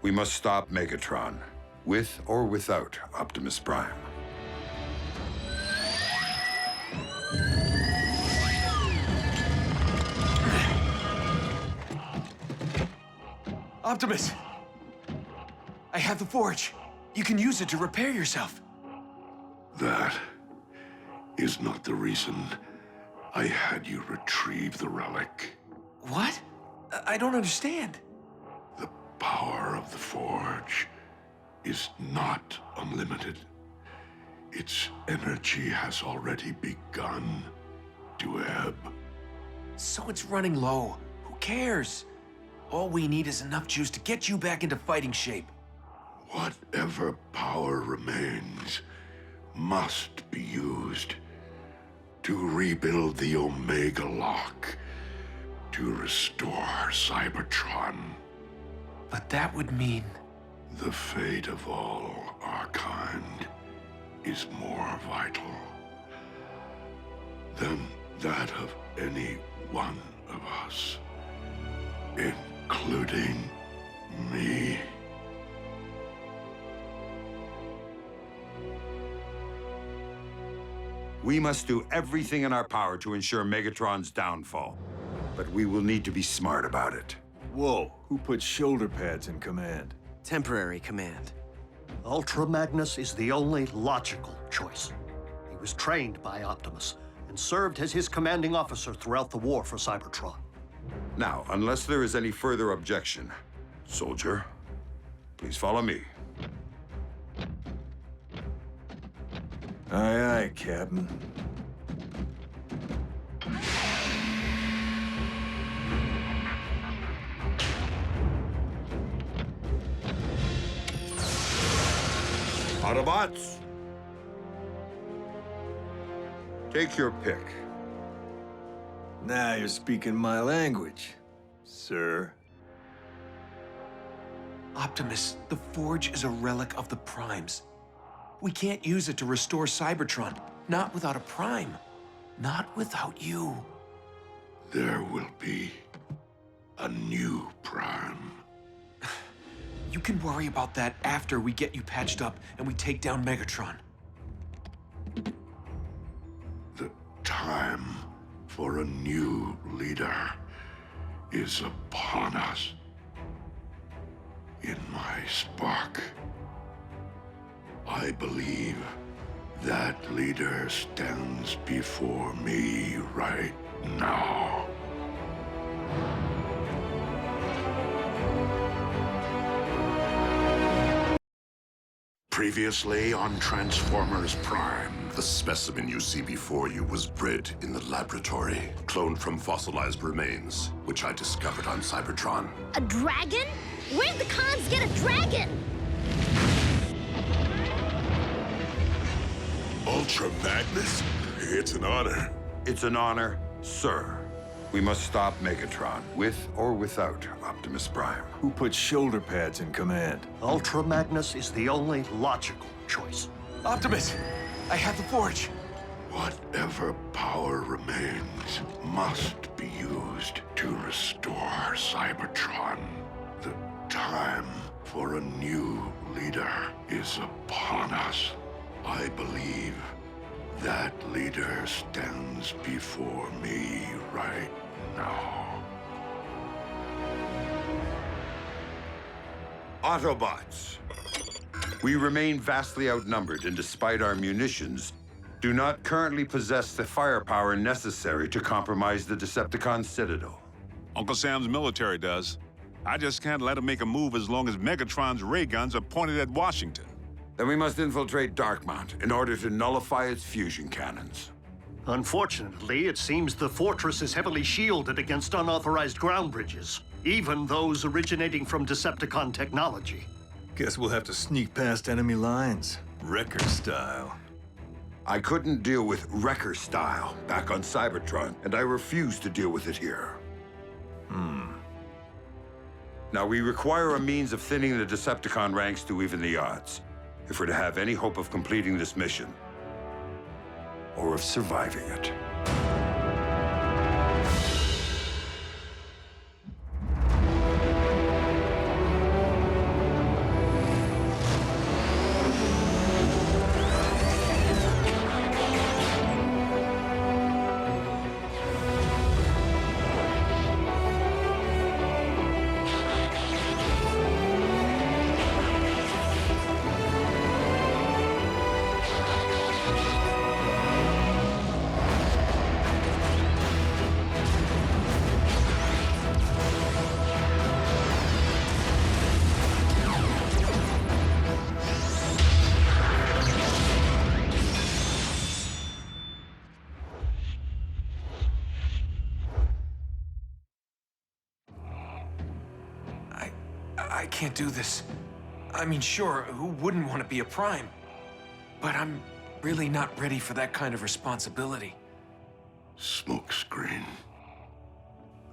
We must stop Megatron, with or without Optimus Prime. Optimus! I have the forge. You can use it to repair yourself. That is not the reason I had you retrieve the relic. What? I don't understand. The power of the forge is not unlimited. Its energy has already begun to ebb. So it's running low. Who cares? All we need is enough juice to get you back into fighting shape. Whatever power remains must be used to rebuild the Omega Lock, to restore Cybertron. But that would mean... The fate of all our kind is more vital than that of any one of us, including me. We must do everything in our power to ensure Megatron's downfall. But we will need to be smart about it. Whoa, who put shoulder pads in command? Temporary command. Ultra Magnus is the only logical choice. He was trained by Optimus and served as his commanding officer throughout the war for Cybertron. Now, unless there is any further objection, soldier, please follow me. Aye, aye, Captain. Autobots, take your pick. Now you're speaking my language, sir. Optimus, the Forge is a relic of the Primes. We can't use it to restore Cybertron. Not without a Prime. Not without you. There will be a new Prime. You can worry about that after we get you patched up and we take down Megatron. The time for a new leader is upon us. In my spark, I believe that leader stands before me right now. Previously on Transformers Prime, the specimen you see before you was bred in the laboratory, cloned from fossilized remains, which I discovered on Cybertron. A dragon? Where'd the cons get a dragon? Ultra Magnus? It's an honor. It's an honor, sir. We must stop Megatron, with or without Optimus Prime. Who put shoulder pads in command? Ultra Magnus is the only logical choice. Optimus, I have the Forge. Whatever power remains must be used to restore Cybertron. The time for a new leader is upon us. I believe that leader stands before me right now. Autobots. We remain vastly outnumbered, and despite our munitions, do not currently possess the firepower necessary to compromise the Decepticon Citadel. Uncle Sam's military does. I just can't let him make a move as long as Megatron's ray guns are pointed at Washington. Then we must infiltrate Darkmount in order to nullify its fusion cannons. Unfortunately, it seems the fortress is heavily shielded against unauthorized ground bridges, even those originating from Decepticon technology. Guess we'll have to sneak past enemy lines, Wrecker style. I couldn't deal with Wrecker style back on Cybertron, and I refuse to deal with it here. Now, we require a means of thinning the Decepticon ranks to even the odds, if we're to have any hope of completing this mission, or of surviving it. I can't do this. I mean, sure, who wouldn't want to be a Prime? But I'm really not ready for that kind of responsibility. Smokescreen.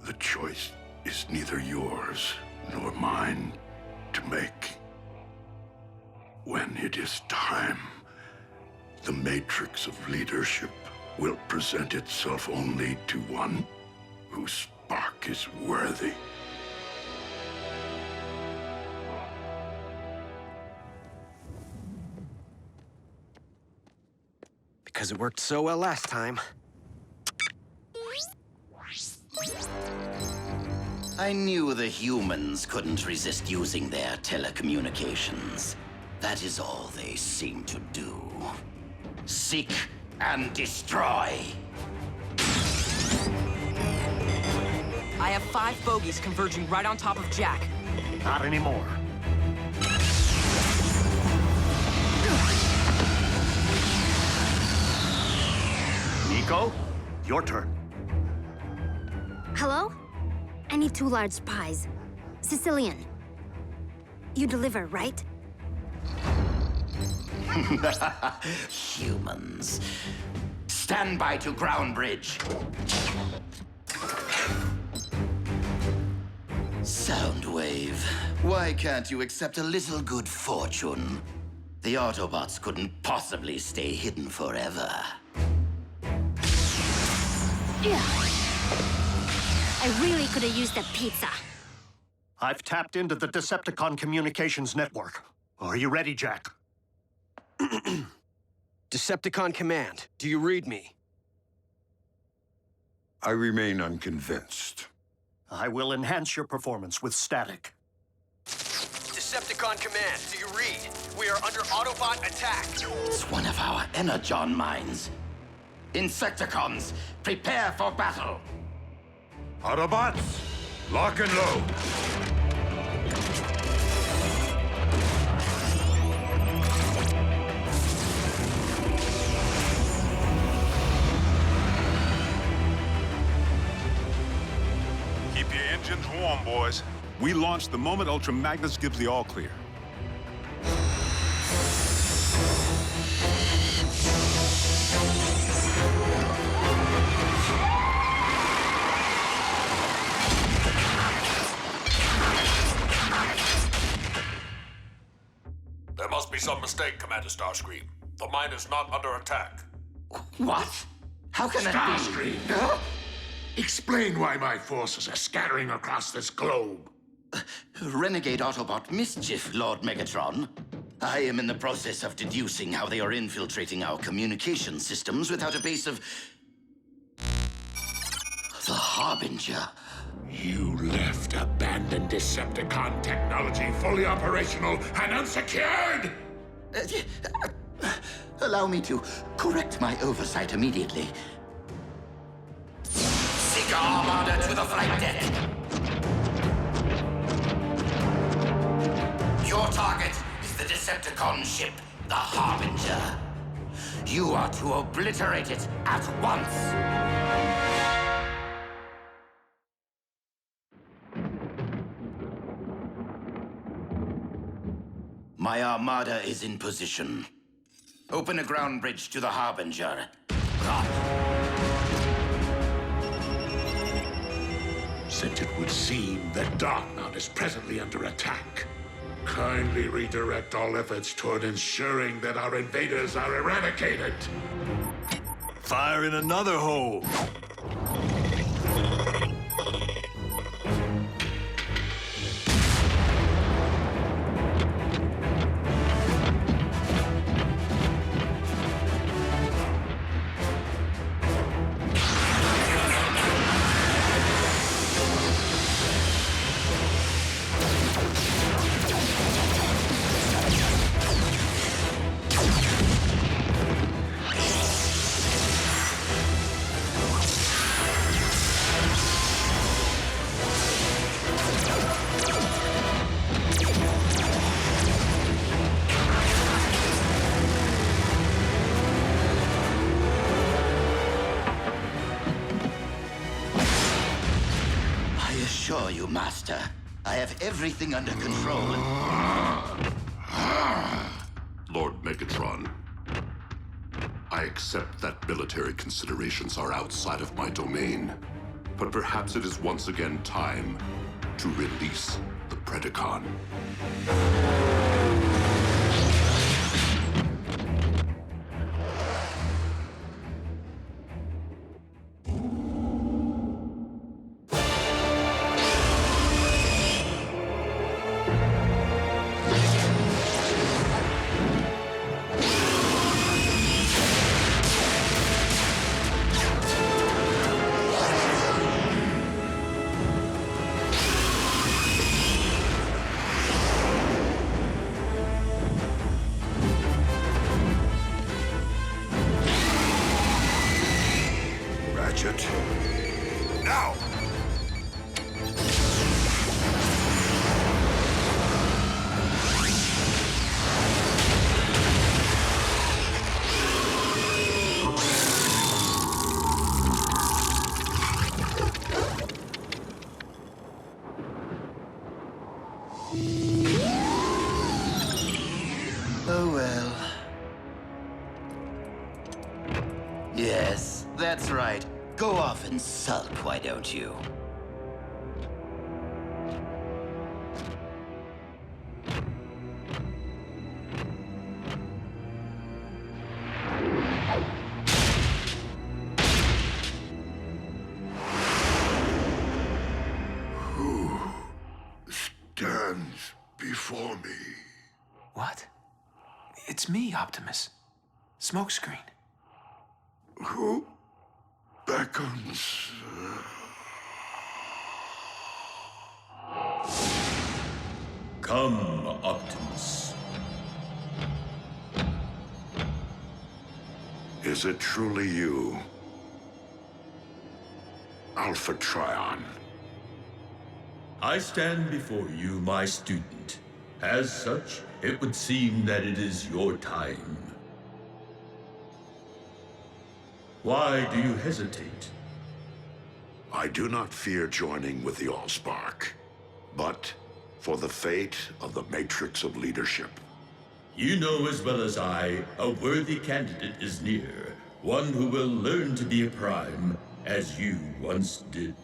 The choice is neither yours nor mine to make. When it is time, the matrix of leadership will present itself only to one whose spark is worthy. because it worked so well last time. I knew the humans couldn't resist using their telecommunications. That is all they seem to do. Seek and destroy. I have 5 bogies converging right on top of Jack. Not anymore. Miko, your turn. Hello? I need 2 large pies. Sicilian. You deliver, right? Humans. Stand by to ground bridge. Soundwave, why can't you accept a little good fortune? The Autobots couldn't possibly stay hidden forever. Yeah. I really could have used a pizza. I've tapped into the Decepticon communications network. Are you ready, Jack? Decepticon Command, do you read me? I remain unconvinced. I will enhance your performance with static. Decepticon Command, do you read? We are under Autobot attack. It's one of our Energon mines. Insecticons, prepare for battle. Autobots, lock and load. Keep your engines warm, boys. We launch the moment Ultra Magnus gives the all-clear. There must be some mistake, Commander Starscream. The mine is not under attack. What? How can that be? Starscream! Huh? Explain why my forces are scattering across this globe. Renegade Autobot mischief, Lord Megatron. I am in the process of deducing how they are infiltrating our communication systems without a base of... the Harbinger. You left abandoned Decepticon technology fully operational and unsecured! Allow me to correct my oversight immediately. Seeker Armada to the flight deck. Your target is the Decepticon ship, the Harbinger. You are to obliterate it at once. My armada is in position. Open a ground bridge to the Harbinger. Since it would seem that Darkmount is presently under attack, kindly redirect all efforts toward ensuring that our invaders are eradicated. Fire in another hole. assure you, Master, I have everything under control. Lord Megatron, I accept that military considerations are outside of my domain, but perhaps it is once again time to release the Predacon. Oh well. Yes, that's right. Go off and sulk, why don't you? Who stands before me? What? It's me, Optimus. Smokescreen. Who beckons? Come, Optimus. Is it truly you? Alpha Trion. I stand before you, my student. As such, it would seem that it is your time. Why do you hesitate? I do not fear joining with the Allspark, but for the fate of the Matrix of Leadership. You know as well as I, a worthy candidate is near. One who will learn to be a Prime, as you once did.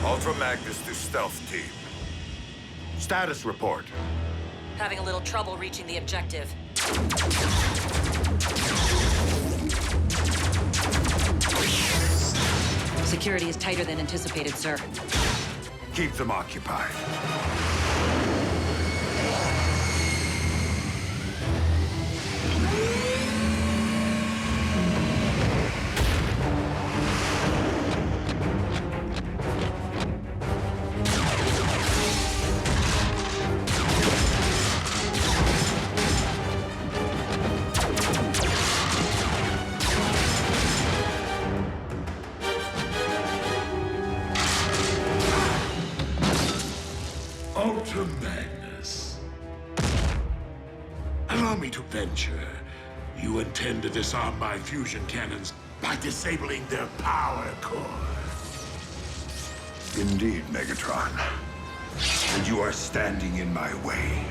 Ultra Magnus to stealth team. Status report. Having a little trouble reaching the objective. Security is tighter than anticipated, sir. Keep them occupied. Ultra Magnus. Allow me to venture. You intend to disarm my fusion cannons by disabling their power core. Indeed, Megatron. And you are standing in my way.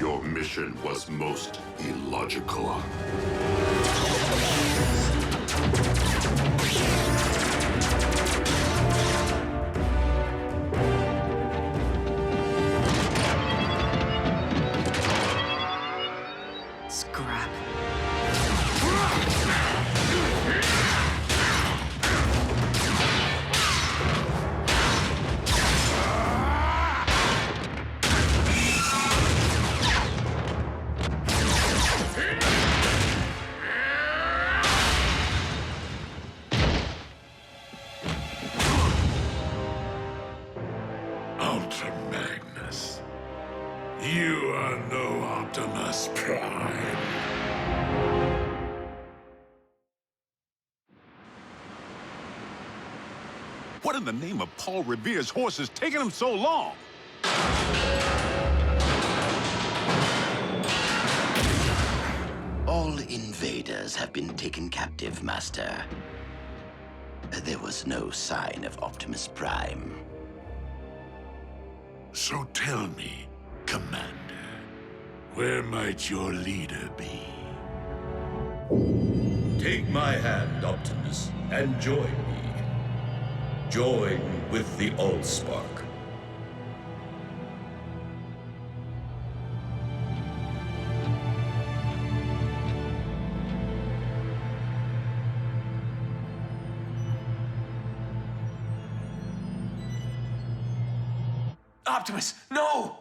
Your mission was most illogical. Scrap. Ultra Magnus. You are no Optimus Prime. What in the name of Paul Revere's horse is taking him so long? All invaders have been taken captive, Master. There was no sign of Optimus Prime. So tell me, Commander, where might your leader be? Take my hand, Optimus, and join me. Join with the Allspark. Optimus, no!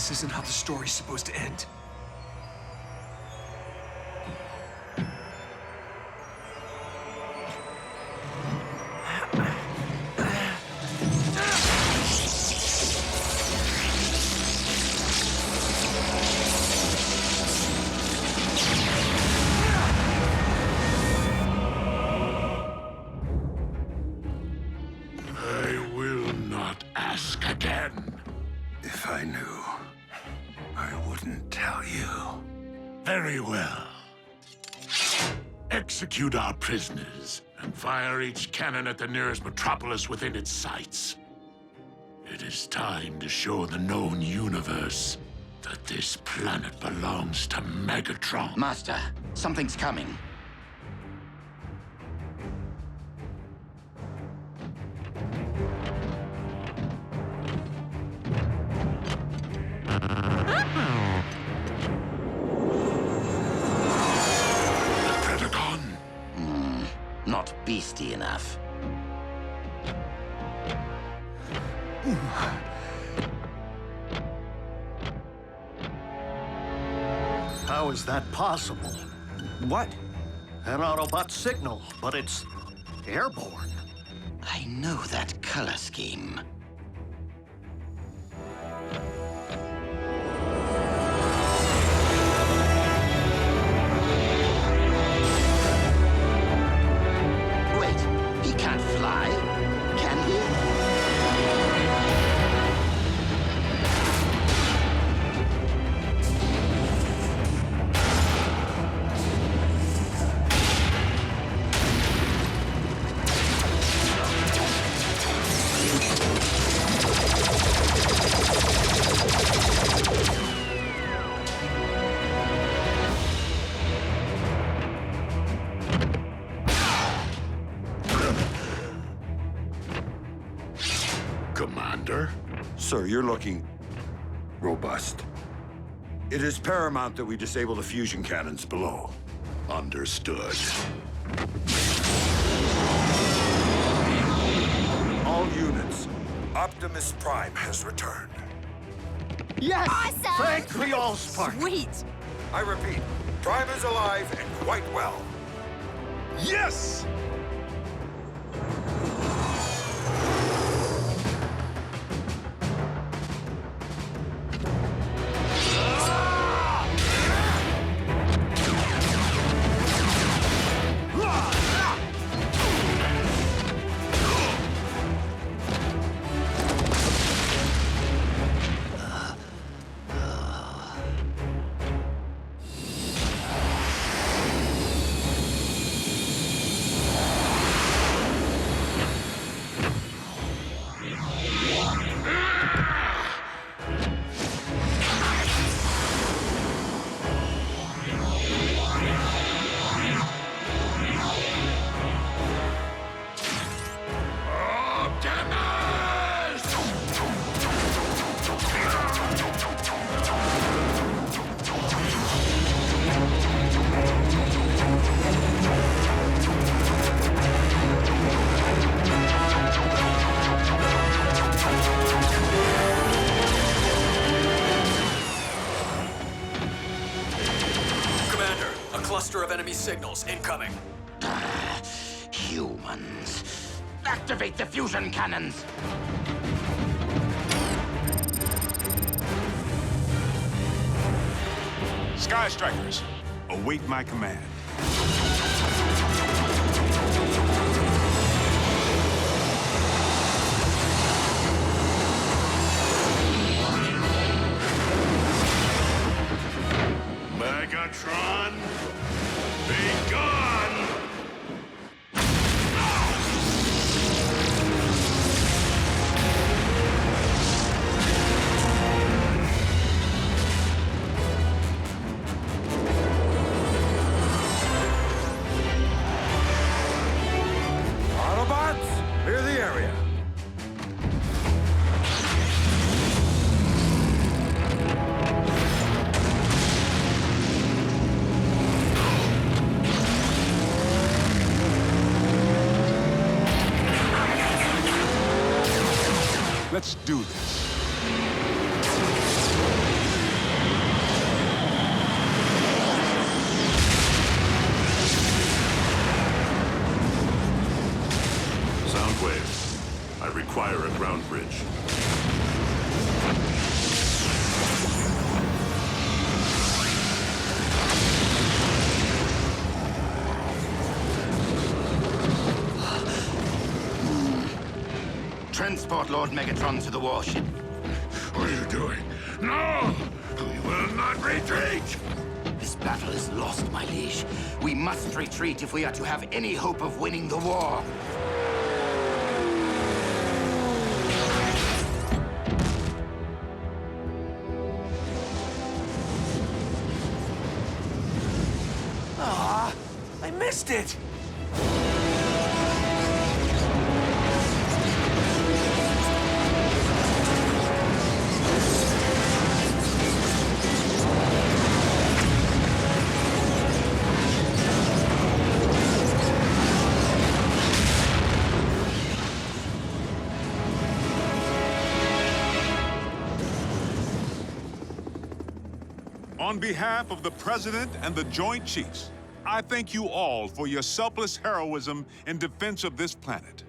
This isn't how the story's supposed to end. I will not ask again. If I knew, I wouldn't tell you. Very well. Execute our prisoners and fire each cannon at the nearest metropolis within its sights. It is time to show the known universe that this planet belongs to Megatron. Master, something's coming. Predacon? Not beastie enough. How is that possible? What? An Autobot signal, but it's airborne. I know that color scheme. Wait, he can't fly, can he? Commander? Sir, you're looking robust. It is paramount that we disable the fusion cannons below. Understood. All units, Optimus Prime has returned. Yes! Awesome! Thank the Allspark! Sweet! I repeat, Prime is alive and quite well. Yes! cluster of enemy signals incoming. Humans. Activate the fusion cannons! Sky Strikers, await my command. Megatron, be gone! Autobots, clear the area. launch. Transport Lord Megatron to the warship. What are you doing? No! We will not retreat! This battle is lost, my liege. We must retreat if we are to have any hope of winning the war. Ah, I missed it! On behalf of the President and the Joint Chiefs, I thank you all for your selfless heroism in defense of this planet.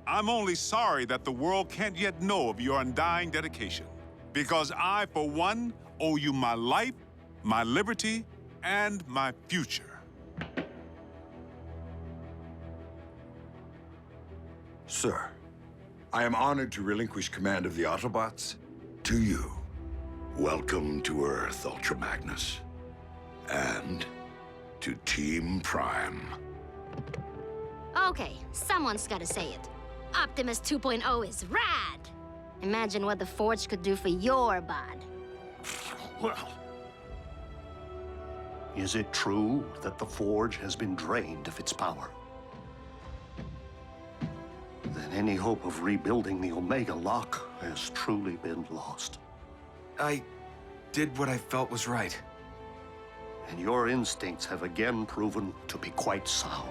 I'm only sorry that the world can't yet know of your undying dedication, because I, for one, owe you my life, my liberty, and my future. Sir, I am honored to relinquish command of the Autobots to you. Welcome to Earth, Ultra Magnus. And to Team Prime. Okay, someone's gotta say it. Optimus 2.0 is rad! Imagine what the Forge could do for your bod. Well, is it true that the Forge has been drained of its power? Then any hope of rebuilding the Omega Lock has truly been lost. I did what I felt was right. And your instincts have again proven to be quite sound.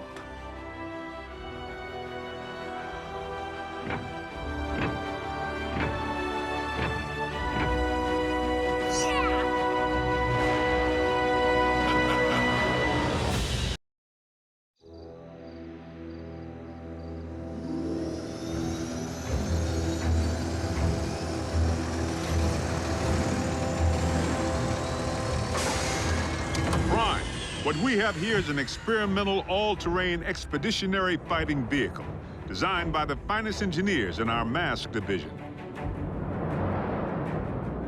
What we have here is an experimental all-terrain expeditionary fighting vehicle designed by the finest engineers in our mask division.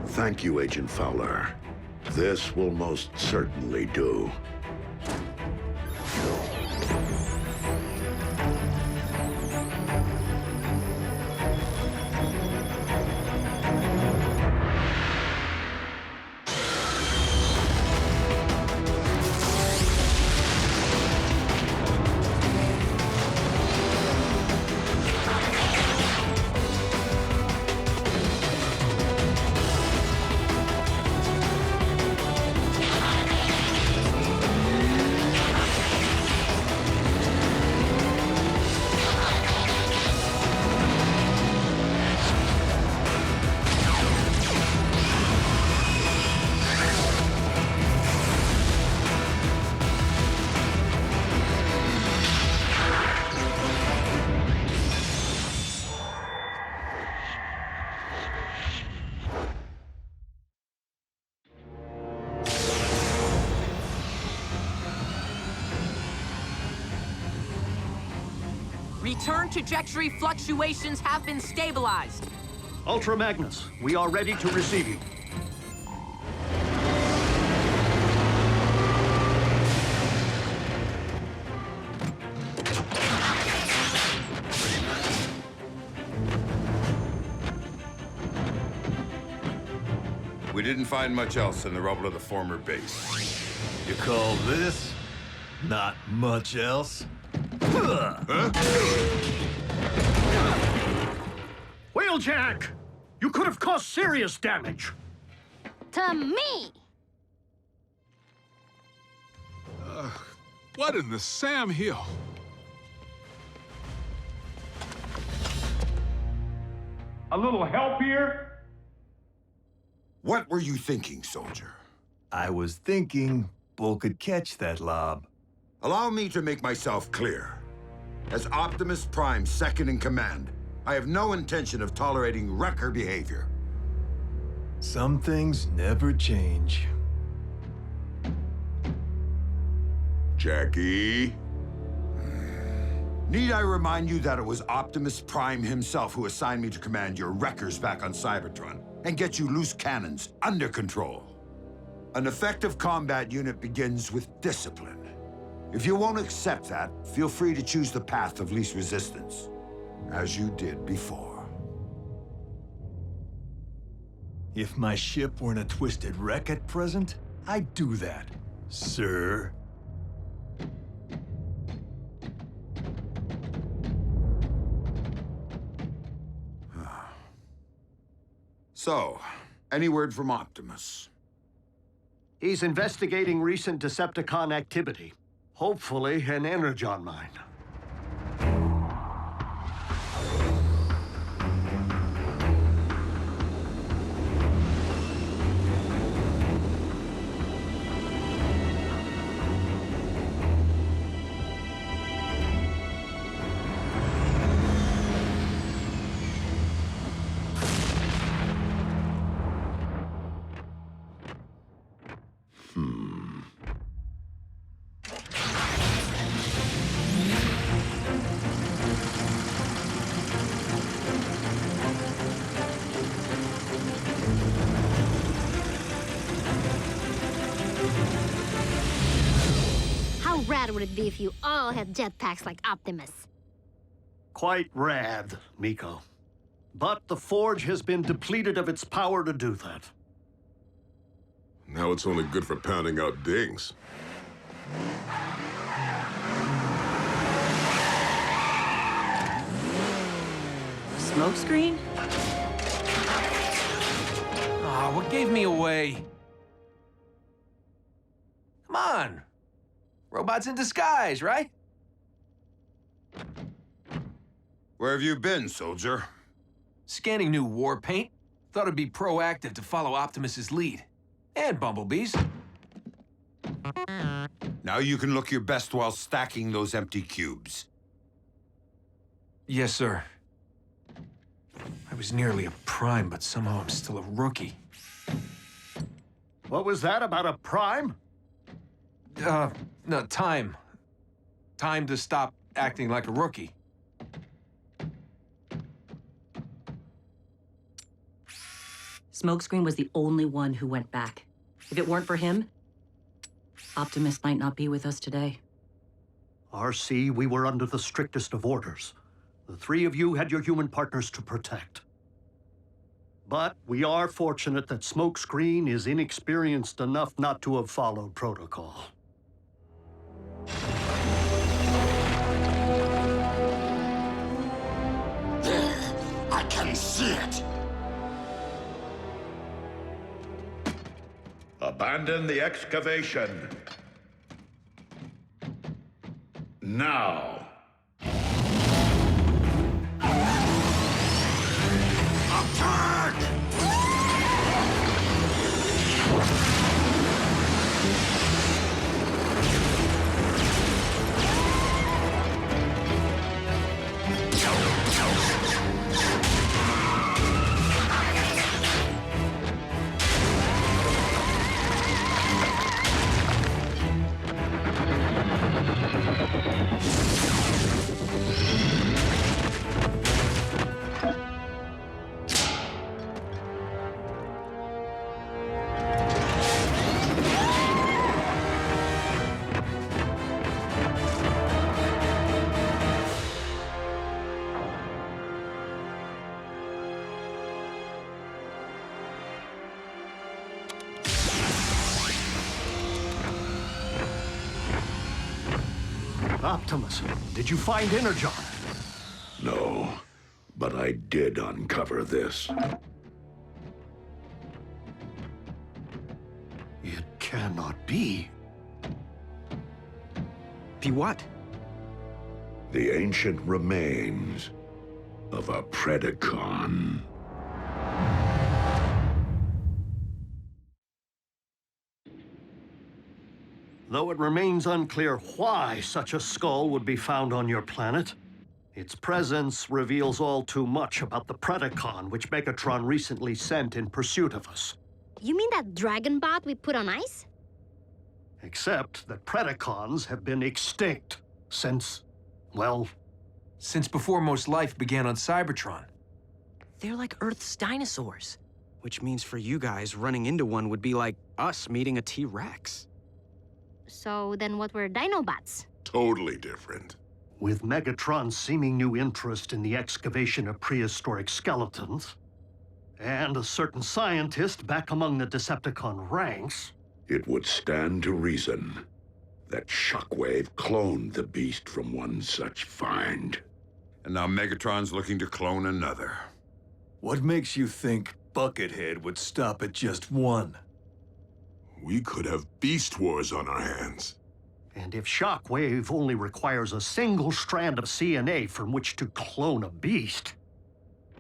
Thank you, Agent Fowler. This will most certainly do. Return trajectory fluctuations have been stabilized. Ultra Magnus, we are ready to receive you. We didn't find much else in the rubble of the former base. You call this not much else? Wheeljack! You could have caused serious damage. To me! What in the Sam Hill? A little help here? What were you thinking, soldier? I was thinking Bull could catch that lob. Allow me to make myself clear. As Optimus Prime's second in command, I have no intention of tolerating wrecker behavior. Some things never change. Jackie? Need I remind you that it was Optimus Prime himself who assigned me to command your wreckers back on Cybertron and get you loose cannons under control? An effective combat unit begins with discipline. If you won't accept that, feel free to choose the path of least resistance, as you did before. If my ship weren't a twisted wreck at present, I'd do that, sir. So, any word from Optimus? He's investigating recent Decepticon activity. Hopefully, an energon mine. How rad would it be if you all had jetpacks like Optimus? Quite rad, Miko. But the Forge has been depleted of its power to do that. Now it's only good for pounding out dings. Smokescreen? Aw, what gave me away? Come on. Robots in disguise, right? Where have you been, soldier? Scanning new war paint. Thought it'd be proactive to follow Optimus's lead. And Bumblebee's. Now you can look your best while stacking those empty cubes. Yes, sir. I was nearly a prime, but somehow I'm still a rookie. What was that about a prime? No, time. Time to stop acting like a rookie. Smokescreen was the only one who went back. If it weren't for him, Optimus might not be with us today. RC, we were under the strictest of orders. The three of you had your human partners to protect. But we are fortunate that Smokescreen is inexperienced enough not to have followed protocol. There, I can see it. Abandon the excavation. Now. Attack! Optimus, did you find Energon? No, but I did uncover this. It cannot be. Be what? The ancient remains of a Predacon. Though it remains unclear why such a skull would be found on your planet, Its presence reveals all too much about the Predacon, which Megatron recently sent in pursuit of us. You mean that dragon bot we put on ice? Except that Predacons have been extinct since, well... Since before most life began on Cybertron. They're like Earth's dinosaurs. Which means for you guys, running into one would be like us meeting a T-Rex. So then what were Dinobots? Totally different. With Megatron's seeming new interest in the excavation of prehistoric skeletons, and a certain scientist back among the Decepticon ranks... It would stand to reason that Shockwave cloned the beast from one such find. And now Megatron's looking to clone another. What makes you think Buckethead would stop at just one? We could have Beast Wars on our hands. And if Shockwave only requires a single strand of CNA from which to clone a beast...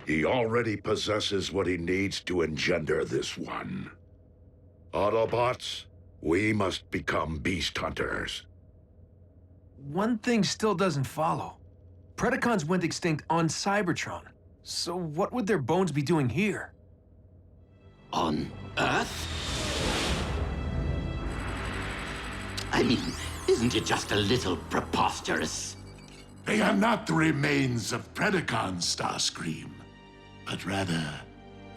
He already possesses what he needs to engender this one. Autobots, we must become beast hunters. One thing still doesn't follow. Predacons went extinct on Cybertron. So what would their bones be doing here? On Earth? I mean, isn't it just a little preposterous? They are not the remains of Predacon, Starscream, but rather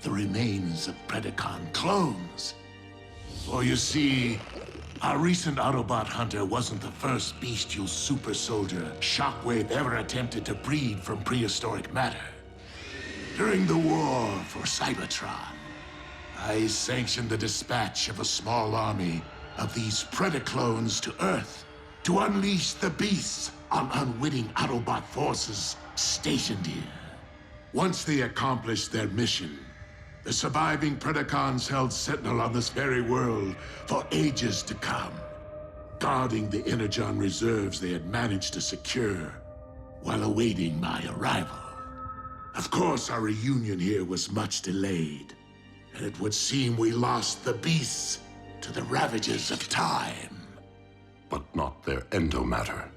the remains of Predacon clones. For you see, our recent Autobot hunter wasn't the first bestial super soldier Shockwave ever attempted to breed from prehistoric matter. During the war for Cybertron, I sanctioned the dispatch of a small army of these Predaclones to Earth to unleash the beasts on unwitting Autobot forces stationed here. Once they accomplished their mission, the surviving Predacons held sentinel on this very world for ages to come, guarding the energon reserves they had managed to secure while awaiting my arrival. Of course, our reunion here was much delayed, and it would seem we lost the beasts to the ravages of time. But not their endomatter,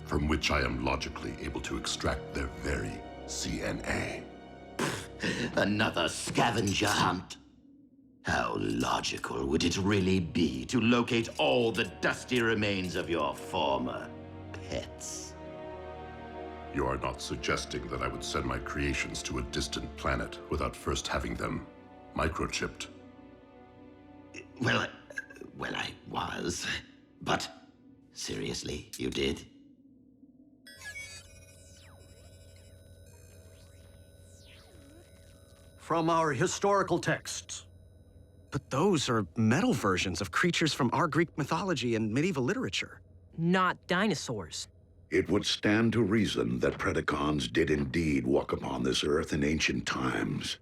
from which I am logically able to extract their very CNA. Another scavenger hunt? How logical would it really be to locate all the dusty remains of your former pets? You are not suggesting that I would send my creations to a distant planet without first having them microchipped? Well, I was. But seriously, you did? From our historical texts. But those are metal versions of creatures from our Greek mythology and medieval literature. Not dinosaurs. It would stand to reason that Predacons did indeed walk upon this earth in ancient times,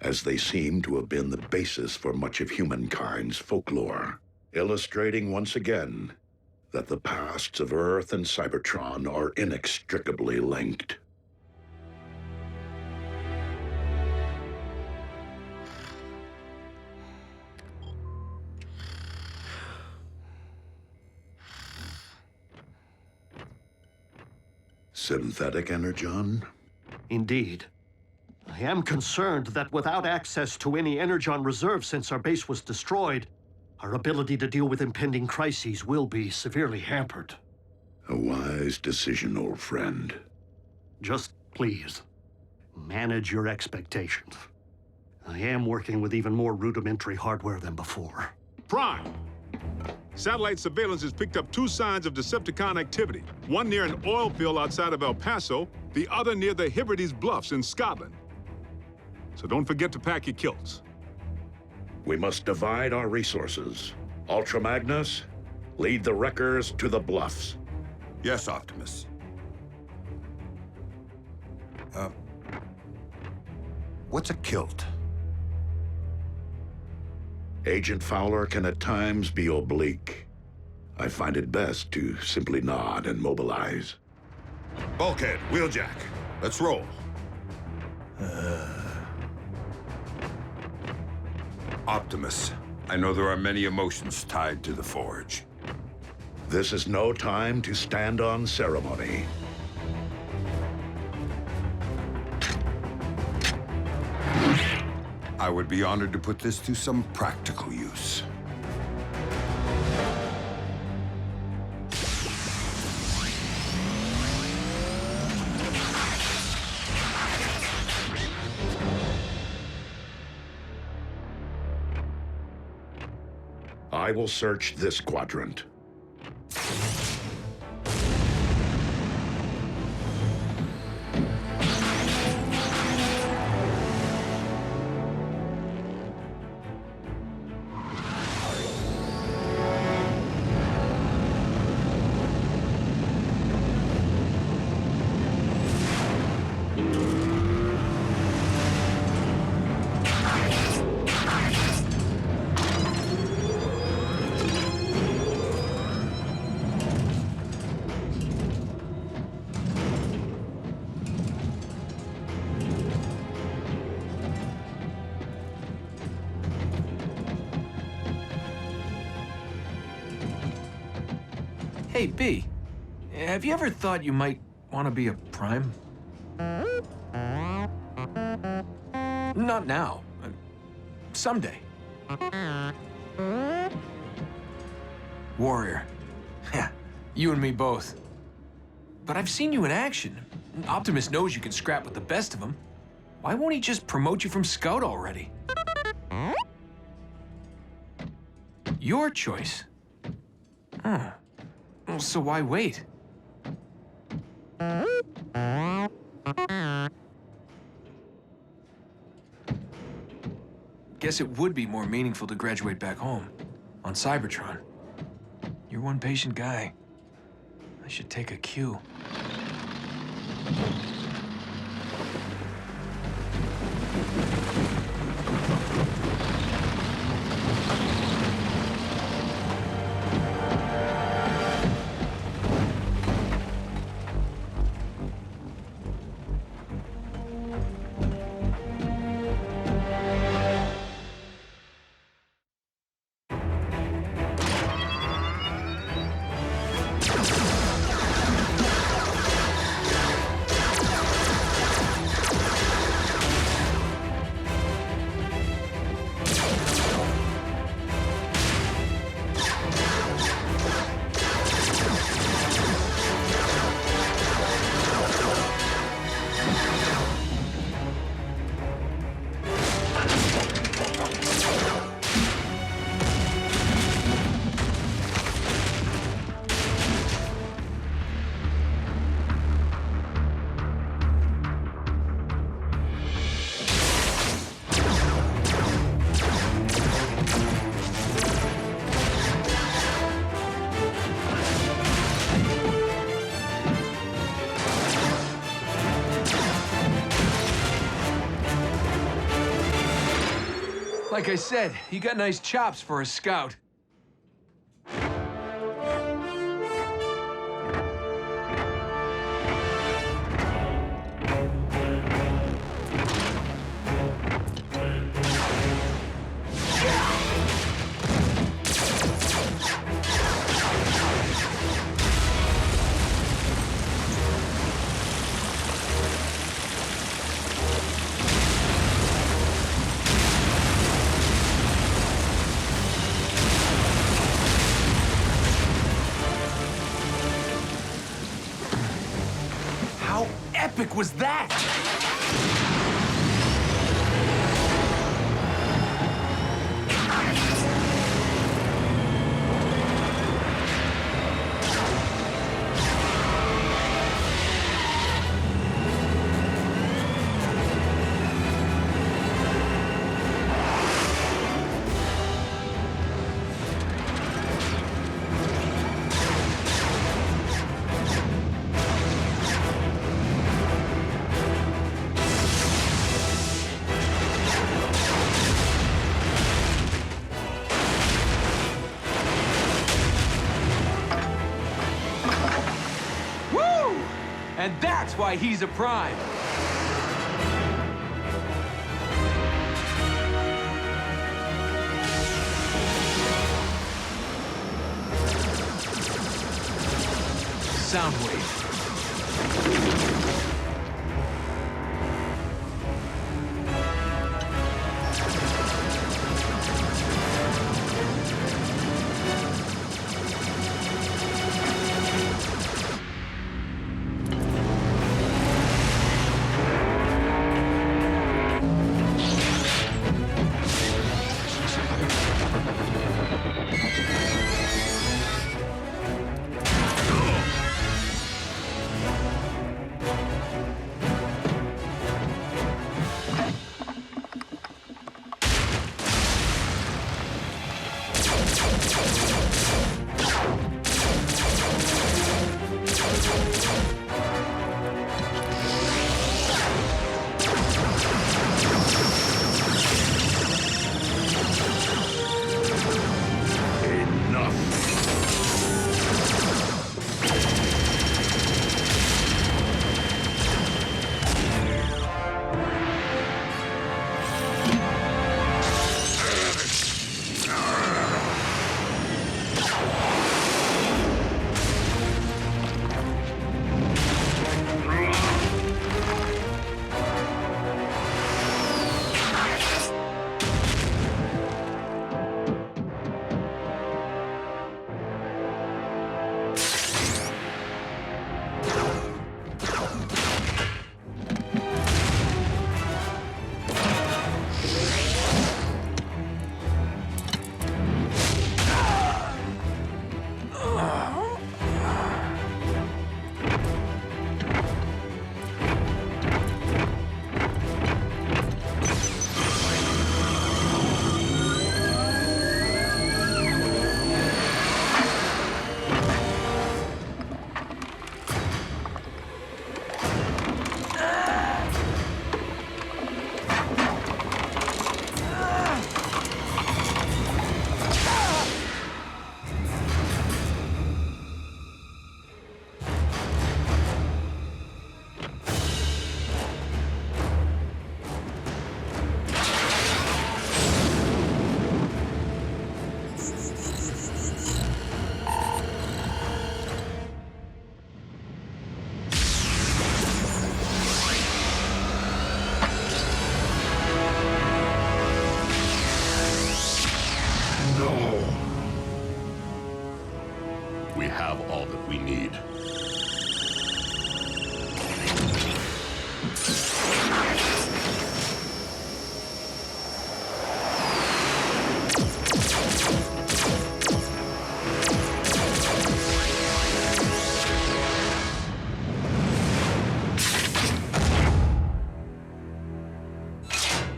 as they seem to have been the basis for much of humankind's folklore, illustrating once again that the pasts of Earth and Cybertron are inextricably linked. Synthetic energon? Indeed. I am concerned that without access to any energon reserve since our base was destroyed, our ability to deal with impending crises will be severely hampered. A wise decision, old friend. Just please, manage your expectations. I am working with even more rudimentary hardware than before. Prime! Satellite surveillance has picked up 2 signs of Decepticon activity. One near an oil field outside of El Paso, the other near the Hebrides Bluffs in Scotland. So don't forget to pack your kilts. We must divide our resources. Ultra Magnus, lead the wreckers to the bluffs. Yes, Optimus. What's a kilt? Agent Fowler can at times be oblique. I find it best to simply nod and mobilize. Bulkhead, Wheeljack, let's roll. Optimus, I know there are many emotions tied to the Forge. This is no time to stand on ceremony. I would be honored to put this to some practical use. I will search this quadrant. Hey, B, have you ever thought you might want to be a Prime? Not now. Someday. Warrior. Yeah, you and me both. But I've seen you in action. Optimus knows you can scrap with the best of them. Why won't he just promote you from Scout already? Your choice. Huh. Well, so why wait? Guess it would be more meaningful to graduate back home, on Cybertron. You're one patient guy. I should take a cue. Like I said, you got nice chops for a Scout. How epic was that? And that's why he's a Prime. Soundwave. we have all that we need.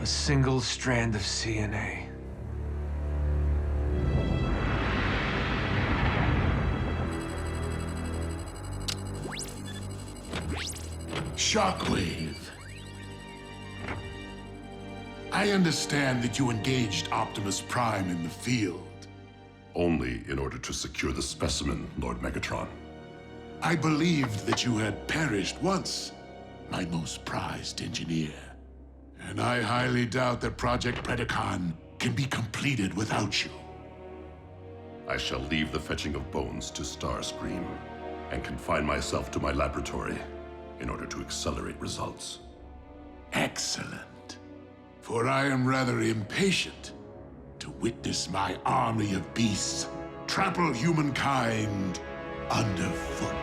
A single strand of CNA. Shockwave. I understand that you engaged Optimus Prime in the field. Only in order to secure the specimen, Lord Megatron. I believed that you had perished once, my most prized engineer. And I highly doubt that Project Predacon can be completed without you. I shall leave the fetching of bones to Starscream and confine myself to my laboratory in order to accelerate results. Excellent. For I am rather impatient to witness my army of beasts trample humankind underfoot.